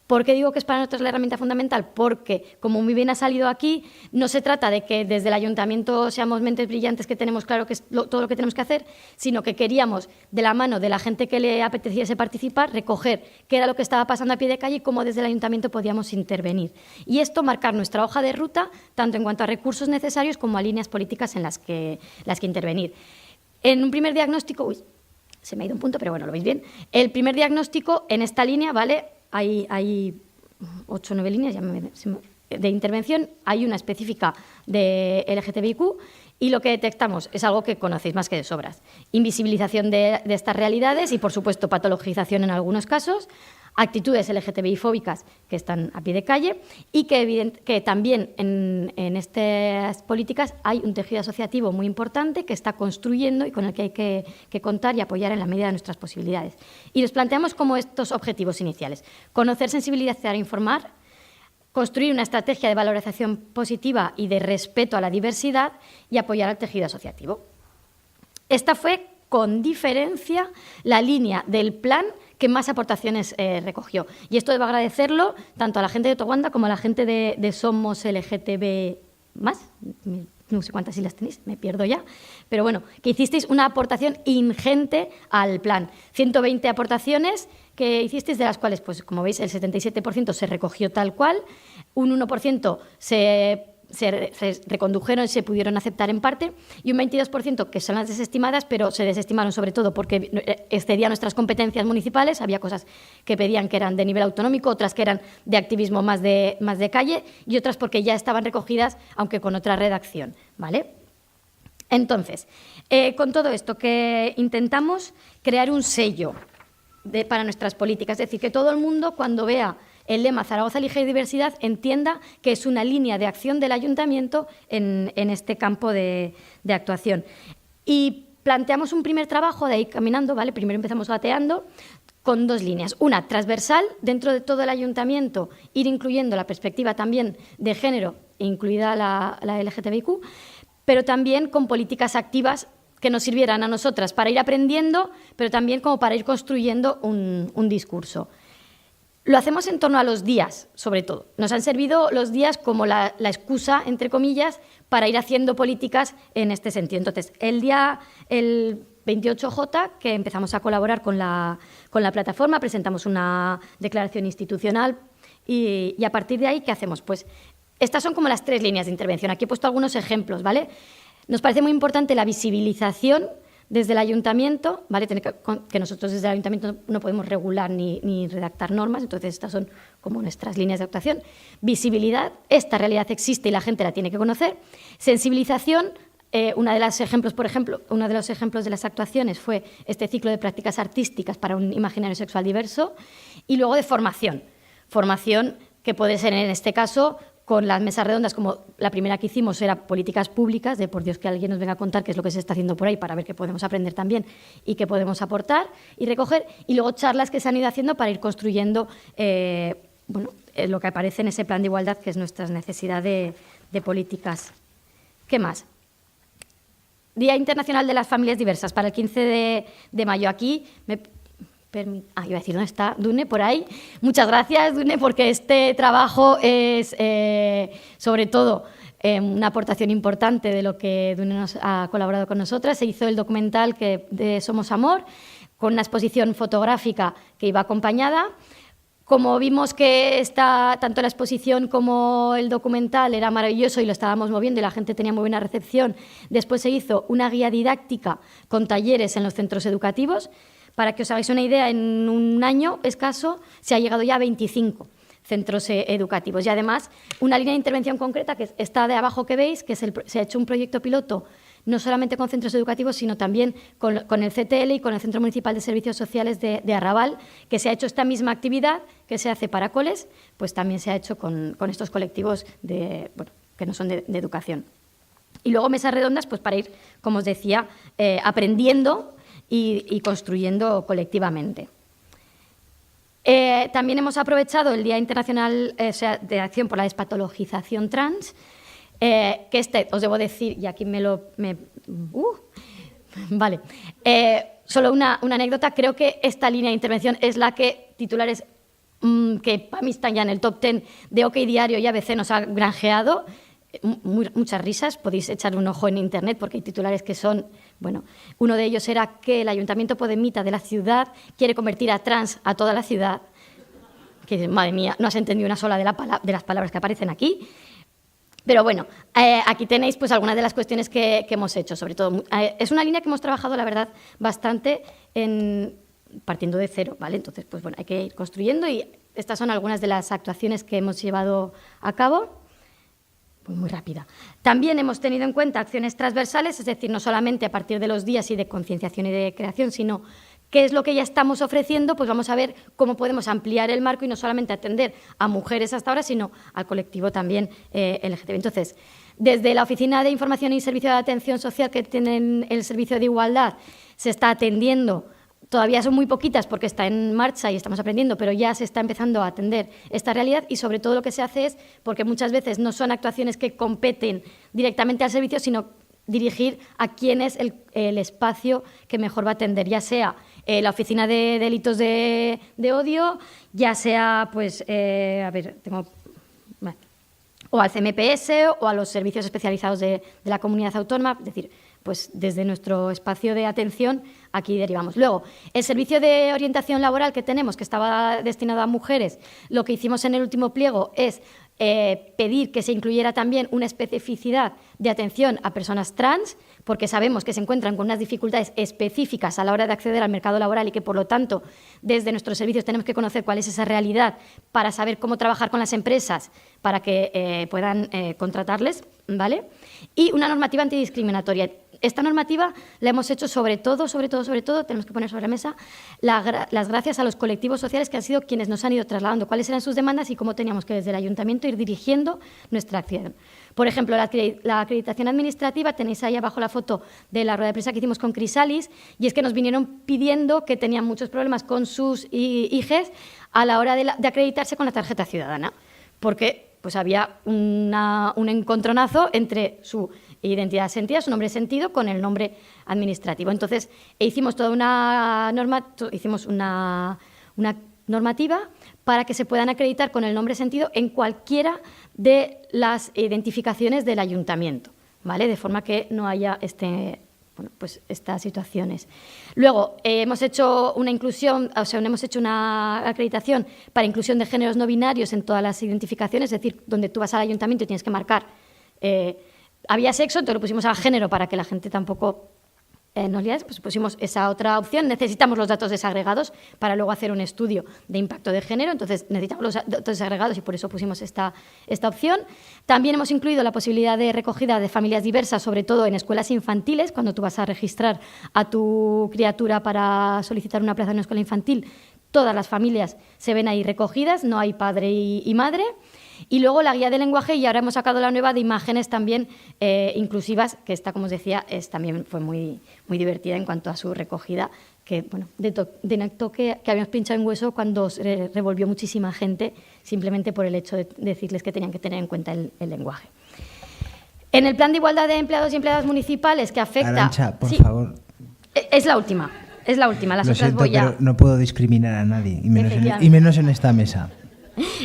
¿Por qué digo que es para nosotros la herramienta fundamental? Porque, como muy bien ha salido aquí, no se trata de que desde el ayuntamiento seamos mentes brillantes que tenemos claro que es todo lo que tenemos que hacer, sino que queríamos, de la mano de la gente que le apeteciese participar, recoger qué era lo que estaba pasando a pie de calle y cómo desde el ayuntamiento podíamos intervenir. Y esto marcar nuestra hoja de ruta, tanto en cuanto a recursos necesarios como a líneas políticas en las que intervenir. En un primer diagnóstico, se me ha ido un punto, pero bueno, lo veis bien. El primer diagnóstico en esta línea, ¿vale? Hay 8 o 9 líneas de intervención, hay una específica de LGTBIQ y lo que detectamos es algo que conocéis más que de sobras. Invisibilización de estas realidades y, por supuesto, patologización en algunos casos, actitudes LGTBI-fóbicas que están a pie de calle y que también en estas políticas hay un tejido asociativo muy importante que está construyendo y con el que hay que contar y apoyar en la medida de nuestras posibilidades. Y los planteamos como estos objetivos iniciales: conocer, sensibilizar e informar, construir una estrategia de valorización positiva y de respeto a la diversidad y apoyar al tejido asociativo. Esta fue, con diferencia, la línea del plan que más aportaciones recogió. Y esto debo agradecerlo tanto a la gente de Towanda como a la gente de Somos LGTB+, no sé cuántas siglas tenéis, me pierdo ya, pero bueno, que hicisteis una aportación ingente al plan. 120 aportaciones que hicisteis, de las cuales, pues como veis, el 77% se recogió tal cual, un 1% se recondujeron y se pudieron aceptar en parte, y un 22% que son las desestimadas, pero se desestimaron sobre todo porque excedían nuestras competencias municipales. Había cosas que pedían que eran de nivel autonómico, otras que eran de activismo más de calle y otras porque ya estaban recogidas, aunque con otra redacción, ¿vale? Entonces, con todo esto, que intentamos crear un sello para nuestras políticas, es decir, que todo el mundo, cuando vea el lema Zaragoza elige diversidad, entienda que es una línea de acción del ayuntamiento en este campo de actuación. Y planteamos un primer trabajo de ahí caminando, ¿vale? Primero empezamos gateando con 2 líneas. Una transversal, dentro de todo el ayuntamiento, ir incluyendo la perspectiva también de género, incluida la LGTBIQ, pero también con políticas activas que nos sirvieran a nosotras para ir aprendiendo, pero también como para ir construyendo un discurso. Lo hacemos en torno a los días, sobre todo. Nos han servido los días como la excusa, entre comillas, para ir haciendo políticas en este sentido. Entonces, el 28J, que empezamos a colaborar con la plataforma, presentamos una declaración institucional y a partir de ahí, ¿qué hacemos? Pues estas son como las 3 líneas de intervención. Aquí he puesto algunos ejemplos, ¿vale? Nos parece muy importante la visibilización desde el ayuntamiento, ¿vale? Que nosotros desde el ayuntamiento no podemos regular ni redactar normas, entonces estas son como nuestras líneas de actuación. Visibilidad, esta realidad existe y la gente la tiene que conocer. Sensibilización, uno de los ejemplos de las actuaciones fue este ciclo de prácticas artísticas para un imaginario sexual diverso. Y luego de formación que puede ser en este caso con las mesas redondas, como la primera que hicimos era políticas públicas, de por Dios que alguien nos venga a contar qué es lo que se está haciendo por ahí para ver qué podemos aprender también y qué podemos aportar y recoger, y luego charlas que se han ido haciendo para ir construyendo lo que aparece en ese plan de igualdad, que es nuestra necesidad de políticas. ¿Qué más? Día Internacional de las Familias Diversas, para el 15 de mayo. Aquí iba a decir, ¿dónde está Dune? Por ahí. Muchas gracias, Dune, porque este trabajo es, sobre todo, una aportación importante de lo que Dune nos ha colaborado con nosotras. Se hizo el documental de Somos Amor, con una exposición fotográfica que iba acompañada. Como vimos que tanto la exposición como el documental era maravilloso y lo estábamos moviendo y la gente tenía muy buena recepción, después se hizo una guía didáctica con talleres en los centros educativos. Para que os hagáis una idea, en un año escaso se ha llegado ya a 25 centros educativos. Y además, una línea de intervención concreta, que está de abajo que veis, que se ha hecho un proyecto piloto, no solamente con centros educativos, sino también con el CTL y con el Centro Municipal de Servicios Sociales de Arrabal, que se ha hecho esta misma actividad que se hace para coles, pues también se ha hecho con estos colectivos que no son de educación. Y luego mesas redondas, pues para ir, como os decía, aprendiendo y construyendo colectivamente. También hemos aprovechado el Día Internacional de Acción por la Despatologización Trans, que os debo decir, y aquí Vale. Solo una anécdota. Creo que esta línea de intervención es la que titulares que para mí están ya en el top 10 de OK Diario y ABC nos ha granjeado. Muchas risas, podéis echar un ojo en internet porque hay titulares que son, bueno, uno de ellos era que el Ayuntamiento Podemita de la ciudad quiere convertir a trans a toda la ciudad, que madre mía, no has entendido una sola de las palabras que aparecen aquí, pero bueno, aquí tenéis pues algunas de las cuestiones que hemos hecho, sobre todo, es una línea que hemos trabajado, la verdad, bastante partiendo de cero, ¿vale? Entonces, pues bueno, hay que ir construyendo y estas son algunas de las actuaciones que hemos llevado a cabo. Muy rápida. También hemos tenido en cuenta acciones transversales, es decir, no solamente a partir de los días y de concienciación y de creación, sino qué es lo que ya estamos ofreciendo, pues vamos a ver cómo podemos ampliar el marco y no solamente atender a mujeres hasta ahora, sino al colectivo también LGTB. Entonces, desde la Oficina de Información y Servicio de Atención Social que tienen el Servicio de Igualdad, se está atendiendo. Todavía son muy poquitas porque está en marcha y estamos aprendiendo, pero ya se está empezando a atender esta realidad y sobre todo lo que se hace es, porque muchas veces no son actuaciones que competen directamente al servicio, sino dirigir a quién es el espacio que mejor va a atender, ya sea la Oficina de Delitos de Odio, ya sea, pues, o al CMPS o a los servicios especializados de la comunidad autónoma, es decir, pues desde nuestro espacio de atención aquí derivamos. Luego, el servicio de orientación laboral que tenemos, que estaba destinado a mujeres, lo que hicimos en el último pliego es pedir que se incluyera también una especificidad de atención a personas trans, porque sabemos que se encuentran con unas dificultades específicas a la hora de acceder al mercado laboral y que, por lo tanto, desde nuestros servicios tenemos que conocer cuál es esa realidad para saber cómo trabajar con las empresas para que puedan contratarles, ¿vale? Y una normativa antidiscriminatoria. Esta normativa la hemos hecho sobre todo, tenemos que poner sobre la mesa las gracias a los colectivos sociales que han sido quienes nos han ido trasladando cuáles eran sus demandas y cómo teníamos que desde el ayuntamiento ir dirigiendo nuestra acción. Por ejemplo, la acreditación administrativa, tenéis ahí abajo la foto de la rueda de prensa que hicimos con Crisalis, y es que nos vinieron pidiendo que tenían muchos problemas con sus hijes a la hora de acreditarse con la tarjeta ciudadana, porque pues había un encontronazo entre su identidad sentida, su nombre sentido, con el nombre administrativo. Entonces, hicimos toda una normativa para que se puedan acreditar con el nombre sentido en cualquiera de las identificaciones del ayuntamiento, ¿vale? De forma que no haya estas situaciones. Luego, hemos hecho una inclusión, hemos hecho una acreditación para inclusión de géneros no binarios en todas las identificaciones, es decir, donde tú vas al ayuntamiento y tienes que marcar había sexo, entonces lo pusimos a género para que la gente tampoco nos liase, pues pusimos esa otra opción. Necesitamos los datos desagregados para luego hacer un estudio de impacto de género, entonces necesitamos los datos desagregados y por eso pusimos esta opción. También hemos incluido la posibilidad de recogida de familias diversas, sobre todo en escuelas infantiles, cuando tú vas a registrar a tu criatura para solicitar una plaza en una escuela infantil, todas las familias se ven ahí recogidas, no hay padre y madre. Y luego la guía de lenguaje, y ahora hemos sacado la nueva de imágenes también inclusivas, que esta, como os decía, también fue muy, muy divertida en cuanto a su recogida, que bueno, denotó que habíamos pinchado en hueso cuando se revolvió muchísima gente, simplemente por el hecho de decirles que tenían que tener en cuenta el lenguaje. En el plan de igualdad de empleados y empleadas municipales, que afecta... Arantxa, por favor. Es la última, las otras siento, voy ya... pero no puedo discriminar a nadie, y menos en esta mesa.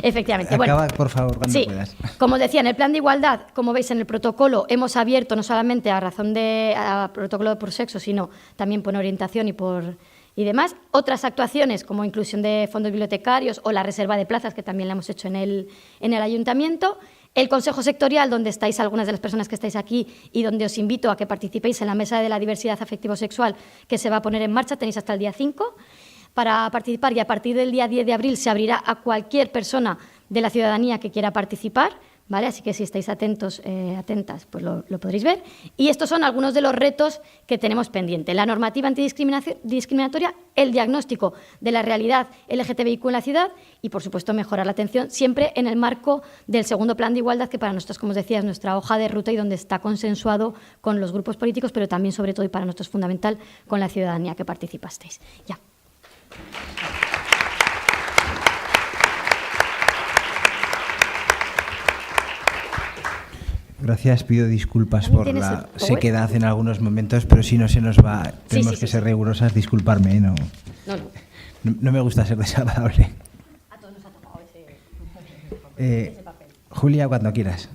Efectivamente. Acaba, por favor, cuando sí, puedas. Como os decía, en el plan de igualdad, como veis en el protocolo, hemos abierto no solamente a razón de protocolo por sexo, sino también por orientación y demás. Otras actuaciones, como inclusión de fondos bibliotecarios o la reserva de plazas, que también la hemos hecho en el ayuntamiento. El Consejo Sectorial, donde estáis algunas de las personas que estáis aquí y donde os invito a que participéis en la Mesa de la Diversidad Afectivo-Sexual, que se va a poner en marcha, tenéis hasta el día 5. Para participar, y a partir del día 10 de abril se abrirá a cualquier persona de la ciudadanía que quiera participar, ¿vale? Así que si estáis atentos, atentas, pues lo podréis ver. Y estos son algunos de los retos que tenemos pendiente. La normativa antidiscriminatoria, el diagnóstico de la realidad LGTBIQ en la ciudad y, por supuesto, mejorar la atención, siempre en el marco del segundo plan de igualdad, que para nosotros, como os decía, es nuestra hoja de ruta y donde está consensuado con los grupos políticos, pero también, sobre todo, y para nosotros es fundamental, con la ciudadanía que participasteis. Ya. Gracias, pido disculpas También por tienes la el power. sequedad en algunos momentos, pero si no se nos va, tenemos que ser rigurosas, disculparme, No. no me gusta ser desagradable. A todos nos ha tocado ese papel. Julia, cuando quieras.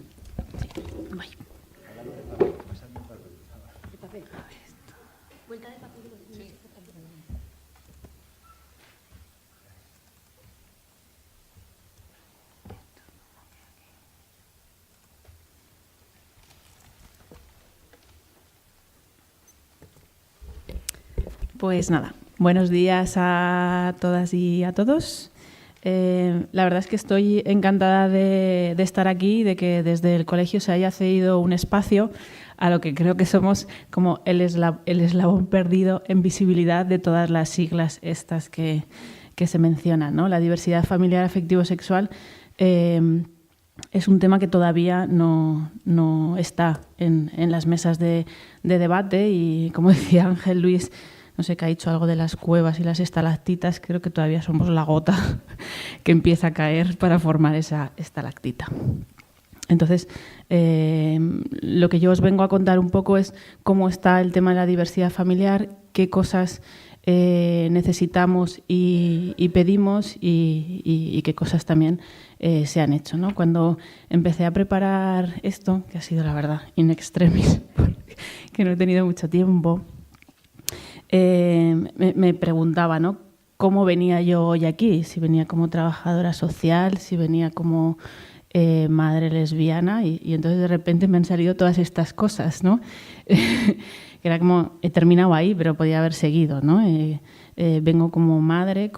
Pues nada, buenos días a todas y a todos. La verdad es que estoy encantada de estar aquí, de que desde el colegio se haya cedido un espacio a lo que creo que somos como el eslabón perdido en visibilidad de todas las siglas estas que se mencionan, ¿no? La diversidad familiar afectivo-sexual es un tema que todavía no está en las mesas de debate y, como decía Ángel Luis, no sé, que ha dicho algo de las cuevas y las estalactitas, creo que todavía somos la gota que empieza a caer para formar esa estalactita. Entonces, lo que yo os vengo a contar un poco es cómo está el tema de la diversidad familiar, qué cosas necesitamos y pedimos y qué cosas también se han hecho, ¿no? Cuando empecé a preparar esto, que ha sido la verdad in extremis, porque no he tenido mucho tiempo, me preguntaba, ¿no?, cómo venía yo hoy aquí, si venía como trabajadora social, si venía como madre lesbiana, y entonces de repente me han salido todas estas cosas, ¿no? Que era como, he terminado ahí, pero podía haber seguido, ¿no? Vengo como madre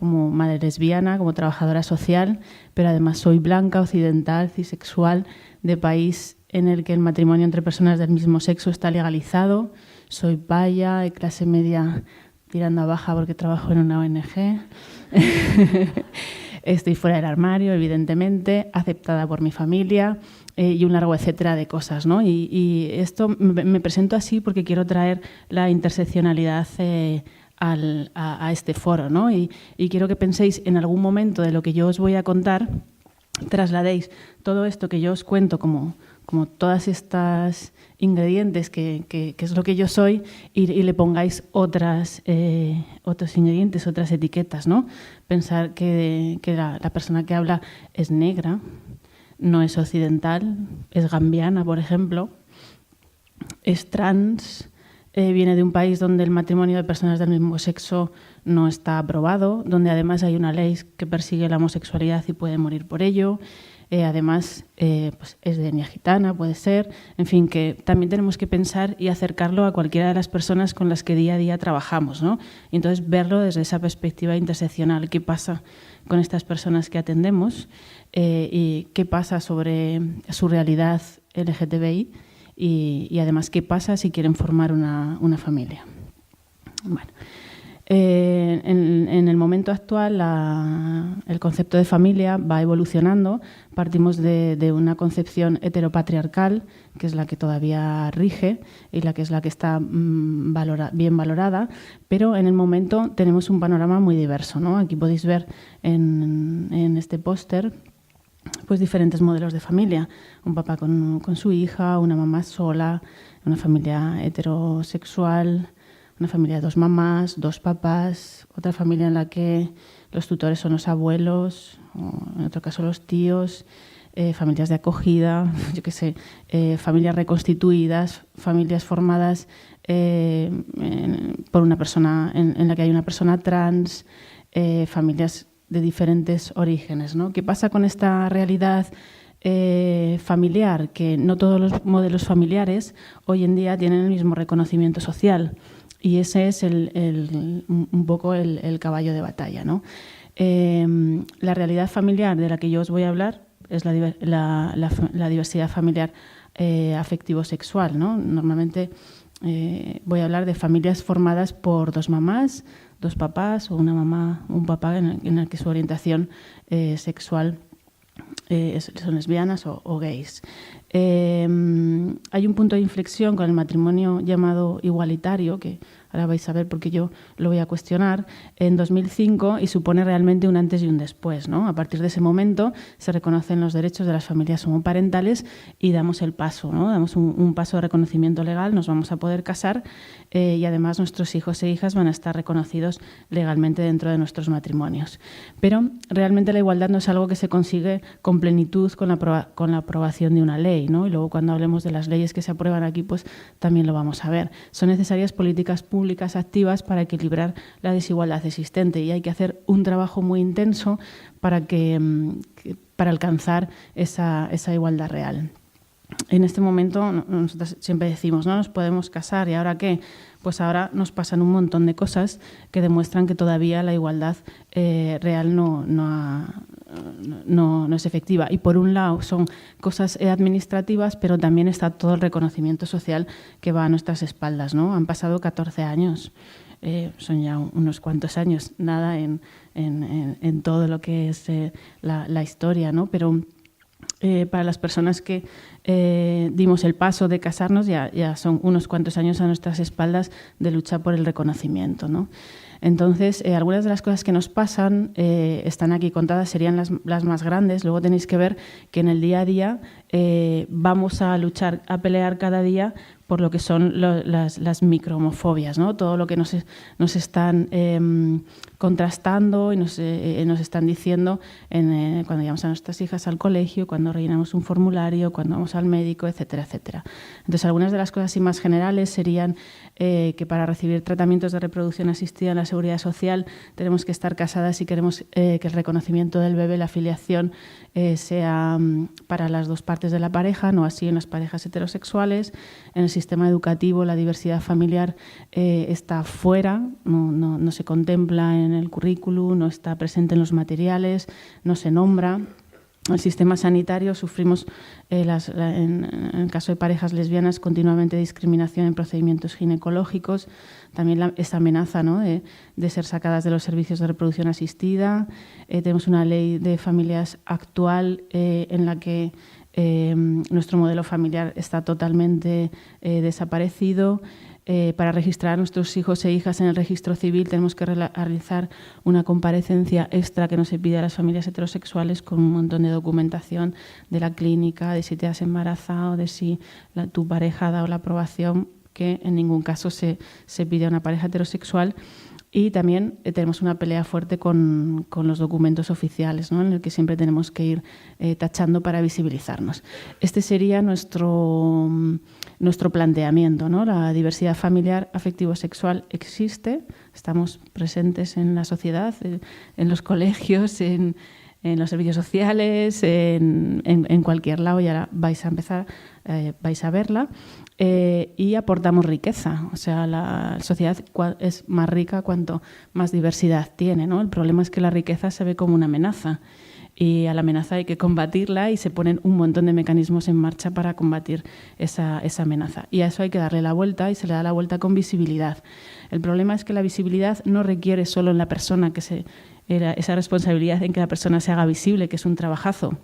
lesbiana, como trabajadora social, pero además soy blanca, occidental, cisexual, de país en el que el matrimonio entre personas del mismo sexo está legalizado. Soy paya, de clase media tirando a baja porque trabajo en una ONG. Estoy fuera del armario, evidentemente, aceptada por mi familia y un largo etcétera de cosas, ¿no? Y esto me presento así porque quiero traer la interseccionalidad a este foro, ¿no? Y quiero que penséis en algún momento de lo que yo os voy a contar, trasladéis todo esto que yo os cuento como todas estas ingredientes que es lo que yo soy y le pongáis otros ingredientes, otras etiquetas, ¿no? Pensar que la persona que habla es negra, no es occidental, es gambiana, por ejemplo, es trans, viene de un país donde el matrimonio de personas del mismo sexo no está aprobado, donde además hay una ley que persigue la homosexualidad y puede morir por ello. Además, pues es de etnia gitana, puede ser. En fin, que también tenemos que pensar y acercarlo a cualquiera de las personas con las que día a día trabajamos, ¿no? Y entonces verlo desde esa perspectiva interseccional. ¿Qué pasa con estas personas que atendemos? Y qué pasa sobre su realidad LGTBI y además qué pasa si quieren formar una familia. Bueno. En el momento actual el concepto de familia va evolucionando. Partimos de una concepción heteropatriarcal, que es la que todavía rige y la que está bien valorada, pero en el momento tenemos un panorama muy diverso, ¿no? Aquí podéis ver en este póster pues diferentes modelos de familia. Un papá con su hija, una mamá sola, una familia heterosexual, una familia de 2 mamás, 2 papás, otra familia en la que los tutores son los abuelos, o en otro caso los tíos, familias de acogida, yo qué sé, familias reconstituidas, familias formadas por una persona en la que hay una persona trans, familias de diferentes orígenes, ¿no? ¿Qué pasa con esta realidad familiar? Que no todos los modelos familiares hoy en día tienen el mismo reconocimiento social. Y ese es un poco el caballo de batalla, ¿no? La realidad familiar de la que yo os voy a hablar es la diversidad familiar afectivo-sexual, ¿no? Normalmente voy a hablar de familias formadas por 2 mamás, 2 papás o una mamá, un papá en el que su orientación sexual son lesbianas o gays. Hay un punto de inflexión con el matrimonio llamado igualitario, que ahora vais a ver porque yo lo voy a cuestionar, en 2005 y supone realmente un antes y un después, ¿no? A partir de ese momento se reconocen los derechos de las familias homoparentales y damos el paso, ¿no? Damos un paso de reconocimiento legal, nos vamos a poder casar y además nuestros hijos e hijas van a estar reconocidos legalmente dentro de nuestros matrimonios. Pero realmente la igualdad no es algo que se consigue con plenitud con la aprobación de una ley, ¿no? Y luego cuando hablemos de las leyes que se aprueban aquí, pues también lo vamos a ver. Son necesarias políticas públicas activas para equilibrar la desigualdad existente y hay que hacer un trabajo muy intenso para alcanzar esa igualdad real. En este momento, nosotros siempre decimos, no nos podemos casar, ¿y ahora qué? Pues ahora nos pasan un montón de cosas que demuestran que todavía la igualdad real no es efectiva. Y por un lado son cosas administrativas, pero también está todo el reconocimiento social que va a nuestras espaldas, ¿no? Han pasado 14 años. Son ya unos cuantos años, nada en todo lo que es la historia, ¿no? Pero para las personas que dimos el paso de casarnos ya son unos cuantos años a nuestras espaldas de lucha por el reconocimiento, ¿no? Entonces, algunas de las cosas que nos pasan están aquí contadas, serían las más grandes. Luego tenéis que ver que en el día a día vamos a luchar, a pelear cada día por lo que son las microhomofobias, ¿no? Todo lo que nos están contrastando y nos están diciendo cuando llevamos a nuestras hijas al colegio, cuando rellenamos un formulario, cuando vamos al médico, etcétera, etcétera. Entonces, algunas de las cosas así más generales serían que para recibir tratamientos de reproducción asistida en la Seguridad Social tenemos que estar casadas y queremos que el reconocimiento del bebé, la filiación, sea para las dos partes de la pareja, no así en las parejas heterosexuales. En el sistema educativo la diversidad familiar está fuera, no se contempla en el currículum, no está presente en los materiales, no se nombra. El sistema sanitario sufrimos, en el caso de parejas lesbianas, continuamente discriminación en procedimientos ginecológicos, también esta amenaza, ¿no? de ser sacadas de los servicios de reproducción asistida. Tenemos una ley de familias actual en la que nuestro modelo familiar está totalmente desaparecido. Para registrar a nuestros hijos e hijas en el registro civil tenemos que realizar una comparecencia extra que no se pide a las familias heterosexuales con un montón de documentación de la clínica, de si te has embarazado, de si tu pareja ha dado la aprobación, que en ningún caso se pide a una pareja heterosexual. Y también tenemos una pelea fuerte con los documentos oficiales, ¿no? En el que siempre tenemos que ir tachando para visibilizarnos. Este sería nuestro planteamiento, ¿no? La diversidad familiar afectivo-sexual existe, estamos presentes en la sociedad, en los colegios, en los servicios sociales, en cualquier lado, y ahora vais a verla. Y aportamos riqueza. O sea, la sociedad es más rica cuanto más diversidad tiene, ¿no? El problema es que la riqueza se ve como una amenaza y a la amenaza hay que combatirla y se ponen un montón de mecanismos en marcha para combatir esa amenaza. Y a eso hay que darle la vuelta y se le da la vuelta con visibilidad. El problema es que la visibilidad no requiere solo en la persona esa responsabilidad en que la persona se haga visible, que es un trabajazo,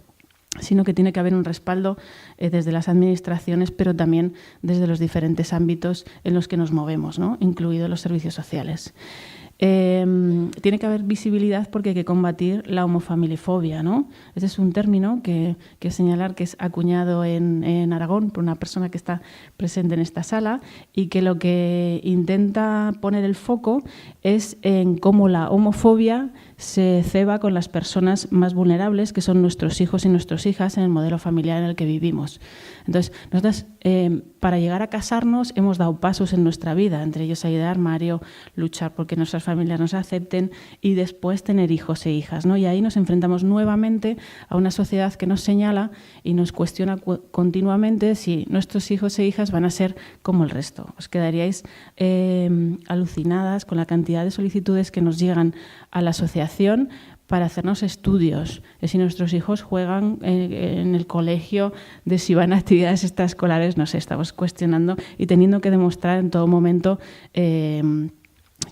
sino que tiene que haber un respaldo desde las administraciones, pero también desde los diferentes ámbitos en los que nos movemos, ¿no? Incluidos los servicios sociales. Tiene que haber visibilidad porque hay que combatir la homofamilifobia, ¿no? Ese es un término que señalar que es acuñado en Aragón por una persona que está presente en esta sala y que lo que intenta poner el foco es en cómo la homofobia se ceba con las personas más vulnerables, que son nuestros hijos y nuestras hijas en el modelo familiar en el que vivimos. Entonces, nosotras, para llegar a casarnos, hemos dado pasos en nuestra vida, entre ellos salir del armario, luchar porque nuestras familias nos acepten y después tener hijos e hijas, ¿no? Y ahí nos enfrentamos nuevamente a una sociedad que nos señala y nos cuestiona continuamente si nuestros hijos e hijas van a ser como el resto. Os quedaríais alucinadas con la cantidad de solicitudes que nos llegan a la asociación para hacernos estudios de si nuestros hijos juegan en el colegio, de si van a actividades extraescolares, no sé, estamos cuestionando y teniendo que demostrar en todo momento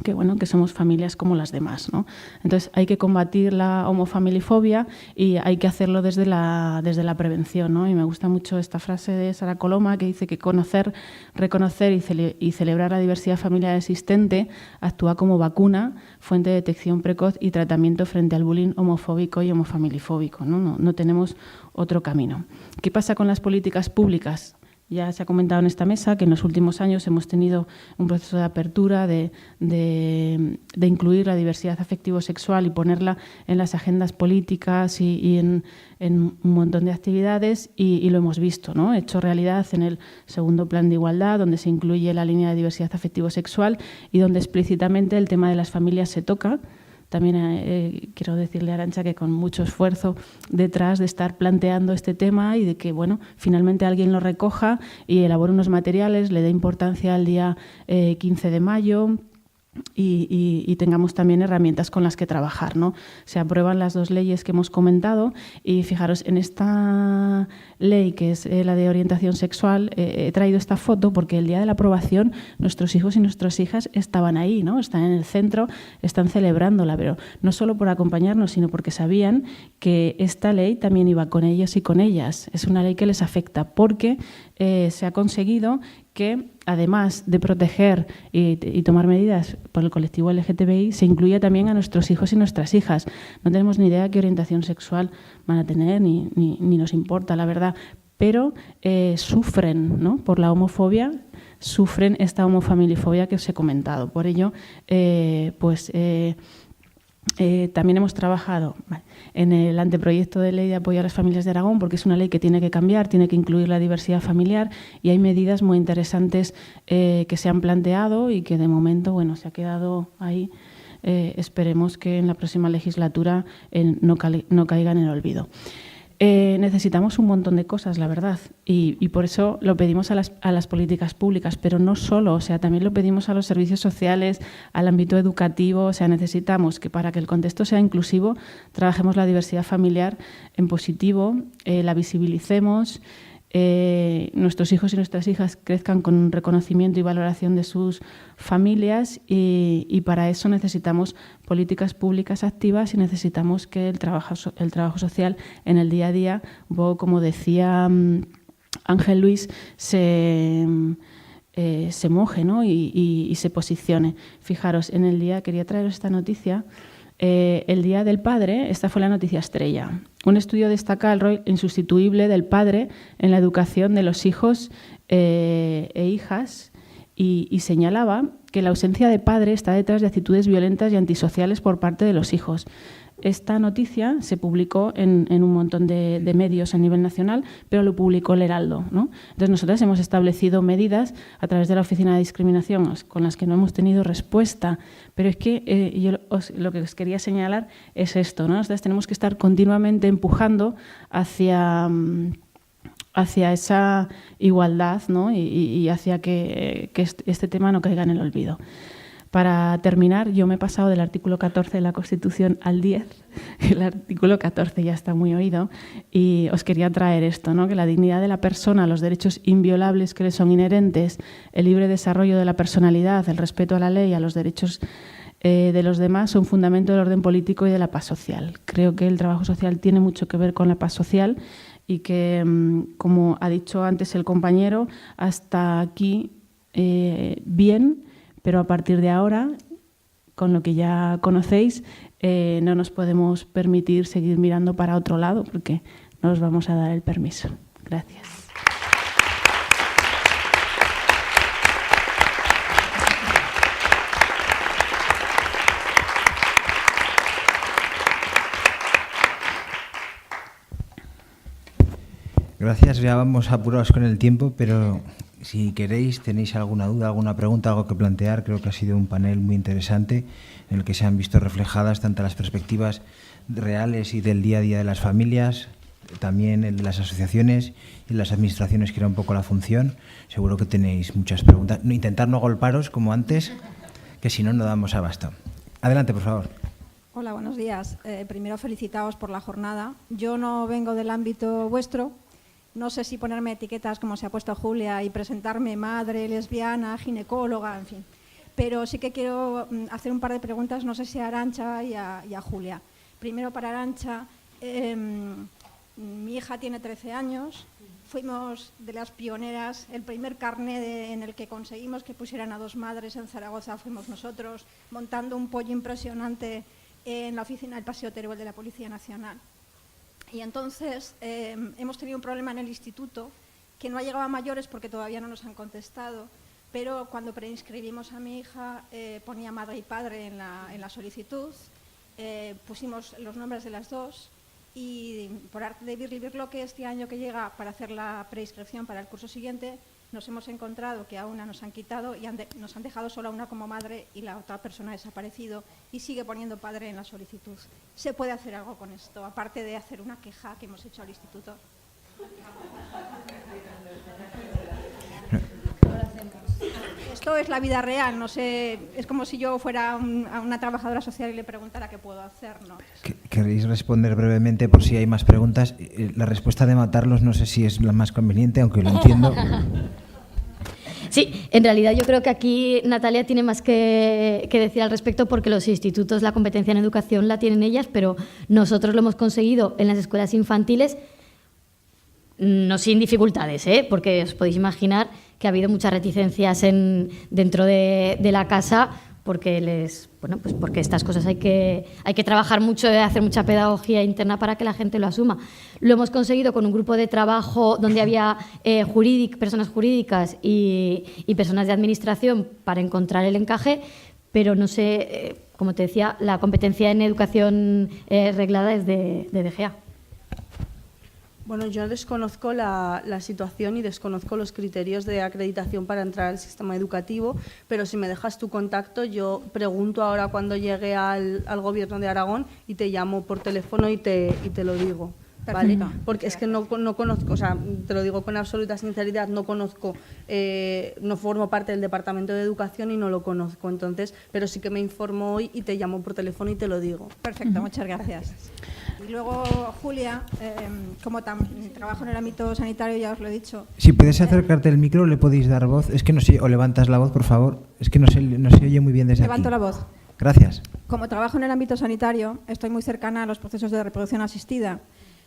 que somos familias como las demás, ¿no? Entonces hay que combatir la homofamilifobia y hay que hacerlo desde la prevención, ¿no? Y me gusta mucho esta frase de Sara Coloma que dice que conocer, reconocer y celebrar la diversidad familiar existente actúa como vacuna, fuente de detección precoz y tratamiento frente al bullying homofóbico y homofamilifóbico, ¿no? No tenemos otro camino. ¿Qué pasa con las políticas públicas? Ya se ha comentado en esta mesa que en los últimos años hemos tenido un proceso de apertura, de incluir la diversidad afectivo-sexual y ponerla en las agendas políticas y en un montón de actividades y lo hemos visto, ¿no? Hecho realidad en el segundo plan de igualdad, donde se incluye la línea de diversidad afectivo-sexual y donde explícitamente el tema de las familias se toca. También quiero decirle a Arantxa que con mucho esfuerzo detrás de estar planteando este tema y de que, bueno, finalmente alguien lo recoja y elabore unos materiales, le dé importancia al día 15 de mayo y tengamos también herramientas con las que trabajar, ¿no? Se aprueban las 2 leyes que hemos comentado y fijaros, en esta ley que es la de orientación sexual he traído esta foto porque el día de la aprobación nuestros hijos y nuestras hijas estaban ahí, ¿no? Están en el centro, están celebrándola, pero no solo por acompañarnos, sino porque sabían que esta ley también iba con ellos y con ellas. Es una ley que les afecta porque se ha conseguido que, además de proteger y tomar medidas por el colectivo LGTBI, se incluya también a nuestros hijos y nuestras hijas. No tenemos ni idea qué orientación sexual van a tener, ni nos importa, la verdad, pero sufren, ¿no?, por la homofobia, sufren esta homofamilifobia que os he comentado. Por ello, también hemos trabajado en el anteproyecto de ley de apoyo a las familias de Aragón, porque es una ley que tiene que cambiar, tiene que incluir la diversidad familiar y hay medidas muy interesantes que se han planteado y que de momento, bueno, se ha quedado ahí. Esperemos que en la próxima legislatura no caigan en el olvido. Necesitamos un montón de cosas, la verdad, y por eso lo pedimos a las políticas públicas, pero no solo, o sea, también lo pedimos a los servicios sociales, al ámbito educativo, o sea, necesitamos que para que el contexto sea inclusivo trabajemos la diversidad familiar en positivo, la visibilicemos, nuestros hijos y nuestras hijas crezcan con un reconocimiento y valoración de sus familias y para eso necesitamos políticas públicas activas y necesitamos que el trabajo social en el día a día, un poco como decía Ángel Luis, se moje, ¿no?, y se posicione. Fijaros, en el día, quería traeros esta noticia, el Día del Padre, esta fue la noticia estrella. Un estudio destaca el rol insustituible del padre en la educación de los hijos e hijas y señalaba que la ausencia de padre está detrás de actitudes violentas y antisociales por parte de los hijos. Esta noticia se publicó en un montón de medios a nivel nacional, pero lo publicó el Heraldo, ¿no? Entonces, nosotros hemos establecido medidas a través de la Oficina de Discriminación con las que no hemos tenido respuesta, pero es que yo lo que os quería señalar es esto, ¿no? Nosotros tenemos que estar continuamente empujando hacia esa igualdad, ¿no?, y hacia que este tema no caiga en el olvido. Para terminar, yo me he pasado del artículo 14 de la Constitución al 10. El artículo 14 ya está muy oído y os quería traer esto, ¿no?, que la dignidad de la persona, los derechos inviolables que le son inherentes, el libre desarrollo de la personalidad, el respeto a la ley, a los derechos de los demás son fundamento del orden político y de la paz social. Creo que el trabajo social tiene mucho que ver con la paz social y que, como ha dicho antes el compañero, hasta aquí bien, pero a partir de ahora, con lo que ya conocéis, no nos podemos permitir seguir mirando para otro lado porque no os vamos a dar el permiso. Gracias. Gracias, ya vamos apurados con el tiempo, pero si queréis, tenéis alguna duda, alguna pregunta, algo que plantear, creo que ha sido un panel muy interesante en el que se han visto reflejadas tanto las perspectivas reales y del día a día de las familias, también el de las asociaciones y las administraciones, que era un poco la función. Seguro que tenéis muchas preguntas. Intentar no golparos como antes, que si no, no damos abasto. Adelante, por favor. Hola, buenos días. Primero, felicitaos por la jornada. Yo no vengo del ámbito vuestro. No sé si ponerme etiquetas como se ha puesto Julia y presentarme madre, lesbiana, ginecóloga, en fin. pero sí que quiero hacer un par de preguntas, no sé si a Arantxa y a Julia. Primero para Arantxa, mi hija tiene 13 años, fuimos de las pioneras, el primer carnet en el que conseguimos que pusieran a 2 madres en Zaragoza fuimos nosotros, montando un pollo impresionante en la oficina del Paseo Teruel de la Policía Nacional. Y entonces hemos tenido un problema en el instituto que no ha llegado a mayores porque todavía no nos han contestado, pero cuando preinscribimos a mi hija ponía madre y padre en la solicitud, pusimos los nombres de las dos y por arte de Birli que este año que llega para hacer la preinscripción para el curso siguiente nos hemos encontrado que a una nos han quitado y nos han dejado solo a una como madre y la otra persona ha desaparecido y sigue poniendo padre en la solicitud. ¿Se puede hacer algo con esto, aparte de hacer una queja que hemos hecho al instituto? Esto es la vida real, no sé, es como si yo fuera una trabajadora social y le preguntara qué puedo hacer, ¿no? ¿Queréis responder brevemente por si hay más preguntas? La respuesta de matarlos no sé si es la más conveniente, aunque lo entiendo. Sí, en realidad yo creo que aquí Natalia tiene más que decir al respecto porque los institutos la competencia en educación la tienen ellas, pero nosotros lo hemos conseguido en las escuelas infantiles, no sin dificultades, porque os podéis imaginar que ha habido muchas reticencias dentro de la casa porque porque estas cosas hay que trabajar mucho, hacer mucha pedagogía interna para que la gente lo asuma. Lo hemos conseguido con un grupo de trabajo donde había personas jurídicas y personas de administración para encontrar el encaje, pero no sé, como te decía, la competencia en educación reglada es de DGA. Bueno, yo desconozco la situación y desconozco los criterios de acreditación para entrar al sistema educativo, pero si me dejas tu contacto, yo pregunto ahora cuando llegue al Gobierno de Aragón y te llamo por teléfono y te lo digo. ¿Vale? Porque es que no conozco, o sea, te lo digo con absoluta sinceridad, no conozco, no formo parte del Departamento de Educación y no lo conozco, entonces, pero sí que me informo hoy y te llamo por teléfono y te lo digo. Perfecto, muchas gracias. Y luego, Julia, como trabajo en el ámbito sanitario, ya os lo he dicho. Si puedes acercarte el micro, le podéis dar voz. Es que no sé, o levantas la voz, por favor. Es que no se oye muy bien desde Levanto aquí. la voz. Gracias. Como trabajo en el ámbito sanitario, estoy muy cercana a los procesos de reproducción asistida.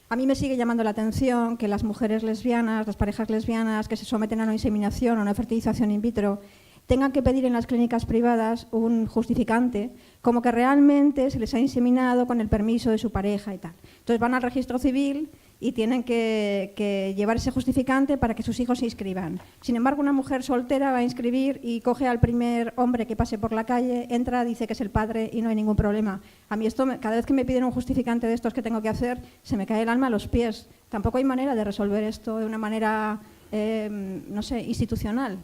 A mí me sigue llamando la atención que las mujeres lesbianas, las parejas lesbianas que se someten a una inseminación o una fertilización in vitro tengan que pedir en las clínicas privadas un justificante, como que realmente se les ha inseminado con el permiso de su pareja y tal. Entonces van al registro civil y tienen que llevar ese justificante para que sus hijos se inscriban. Sin embargo, una mujer soltera va a inscribir y coge al primer hombre que pase por la calle, entra, dice que es el padre y no hay ningún problema. A mí esto, cada vez que me piden un justificante de estos que tengo que hacer, se me cae el alma a los pies. Tampoco hay manera de resolver esto de una manera, no sé, institucional.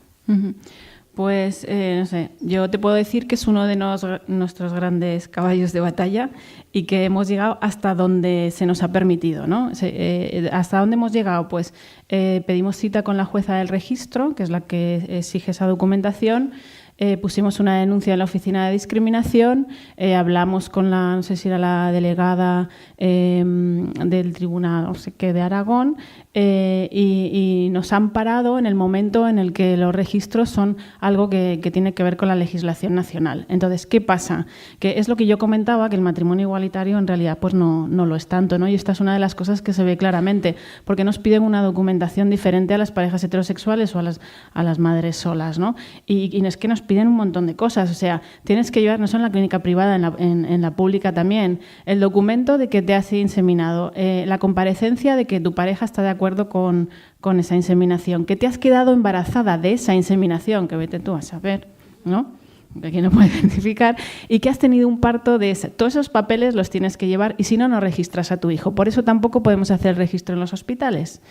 Pues, no sé, yo te puedo decir que es uno de nuestros grandes caballos de batalla y que hemos llegado hasta donde se nos ha permitido, ¿no? ¿Hasta dónde hemos llegado? Pues pedimos cita con la jueza del registro, que es la que exige esa documentación. Pusimos una denuncia en la oficina de discriminación, hablamos con no sé si era la delegada del tribunal, no sé qué, de Aragón, y nos han parado en el momento en el que los registros son algo que tiene que ver con la legislación nacional. Entonces, ¿qué pasa? Que es lo que yo comentaba, que el matrimonio igualitario en realidad pues no lo es tanto, ¿no? Y esta es una de las cosas que se ve claramente, porque nos piden una documentación diferente a las parejas heterosexuales o a las madres solas, ¿no? Y es que nos piden un montón de cosas, o sea, tienes que llevar, no solo en la clínica privada, en la pública también, el documento de que te has inseminado, la comparecencia de que tu pareja está de acuerdo con esa inseminación, que te has quedado embarazada de esa inseminación, que vete tú a saber, ¿no? Que aquí no puede identificar, y que has tenido un parto de esa. Todos esos papeles los tienes que llevar y si no, no registras a tu hijo. Por eso tampoco podemos hacer el registro en los hospitales.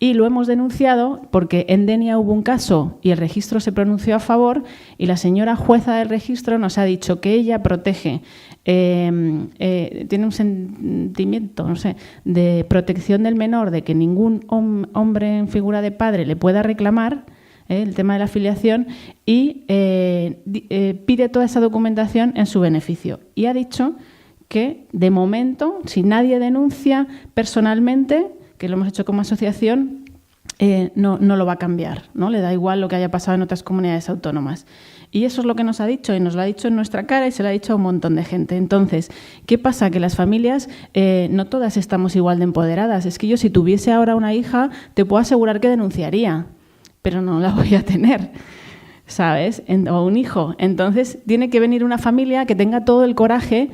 Y lo hemos denunciado porque en Denia hubo un caso y el registro se pronunció a favor y la señora jueza del registro nos ha dicho que ella protege, tiene un sentimiento, no sé, de protección del menor, de que ningún hombre en figura de padre le pueda reclamar el tema de la filiación y pide toda esa documentación en su beneficio. Y ha dicho que, de momento, si nadie denuncia personalmente, que lo hemos hecho como asociación, no lo va a cambiar, ¿no? Le da igual lo que haya pasado en otras comunidades autónomas. Y eso es lo que nos ha dicho, y nos lo ha dicho en nuestra cara y se lo ha dicho a un montón de gente. Entonces, ¿qué pasa? Que las familias no todas estamos igual de empoderadas. Es que yo, si tuviese ahora una hija, te puedo asegurar que denunciaría, pero no la voy a tener, ¿sabes? O un hijo. Entonces, tiene que venir una familia que tenga todo el coraje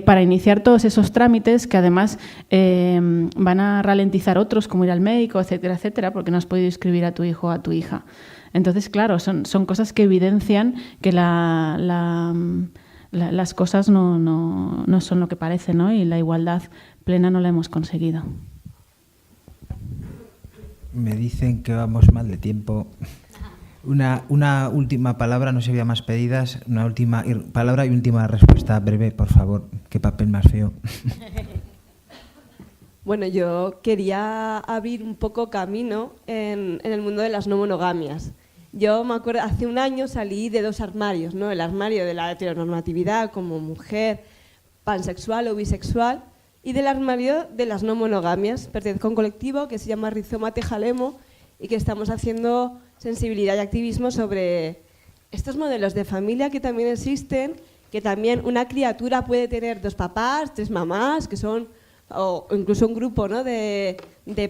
para iniciar todos esos trámites que además van a ralentizar otros, como ir al médico, etcétera, etcétera, porque no has podido inscribir a tu hijo o a tu hija. Entonces, claro, son cosas que evidencian que las cosas no son lo que parecen, ¿no? Y la igualdad plena no la hemos conseguido. Me dicen que vamos mal de tiempo. Una última palabra, no se había más pedidas. Una última palabra y última respuesta breve, por favor. Qué papel más feo. Bueno, yo quería abrir un poco camino en el mundo de las no monogamias. Yo me acuerdo, hace un año salí de 2 armarios, ¿no? El armario de la heteronormatividad como mujer pansexual o bisexual y del armario de las no monogamias. Pertenezco a un colectivo que se llama Rizoma Tejalemo y que estamos haciendo sensibilidad y activismo sobre estos modelos de familia que también existen, que también una criatura puede tener 2 papás, 3 mamás, que son, o incluso un grupo, ¿no? de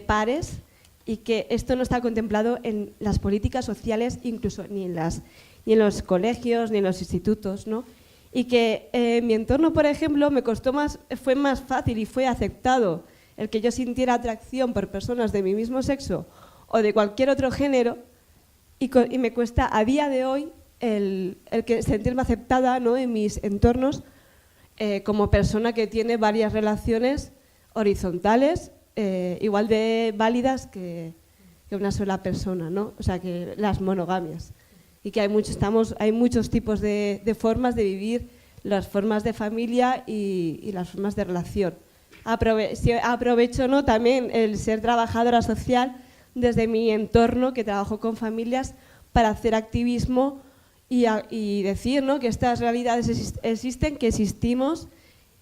pares, y que esto no está contemplado en las políticas sociales, incluso ni en los colegios, ni en los institutos, ¿no? Y que en mi entorno, por ejemplo, fue más fácil y fue aceptado el que yo sintiera atracción por personas de mi mismo sexo o de cualquier otro género, y me cuesta a día de hoy el que sentirme aceptada, ¿no? En mis entornos como persona que tiene varias relaciones horizontales, igual de válidas que una sola persona, ¿no? O sea, que las monogamias. Y que hay muchos tipos de formas de vivir, las formas de familia y las formas de relación. Aprovecho, ¿no? También el ser trabajadora social desde mi entorno, que trabajo con familias, para hacer activismo y decir, ¿no? Que estas realidades existen, que existimos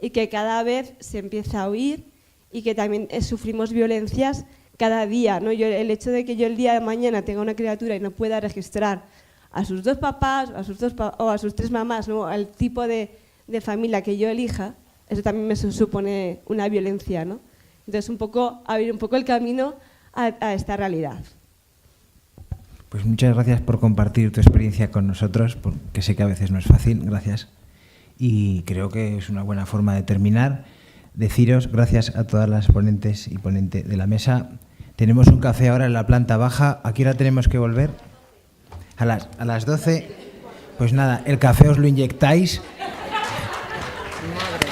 y que cada vez se empieza a oír, y que también sufrimos violencias cada día, ¿no? El hecho de que yo el día de mañana tenga una criatura y no pueda registrar a sus 2 papás o a sus 3 mamás, ¿no? Al tipo de familia que yo elija, eso también me supone una violencia, ¿no? Entonces, abrir un poco el camino a esta realidad. Pues muchas gracias por compartir tu experiencia con nosotros, porque sé que a veces no es fácil. Gracias. Y creo que es una buena forma de terminar. Deciros gracias a todas las ponentes y ponente de la mesa. Tenemos un café ahora en la planta baja. ¿A qué hora tenemos que volver? A las 12. Pues nada, el café os lo inyectáis. Madre.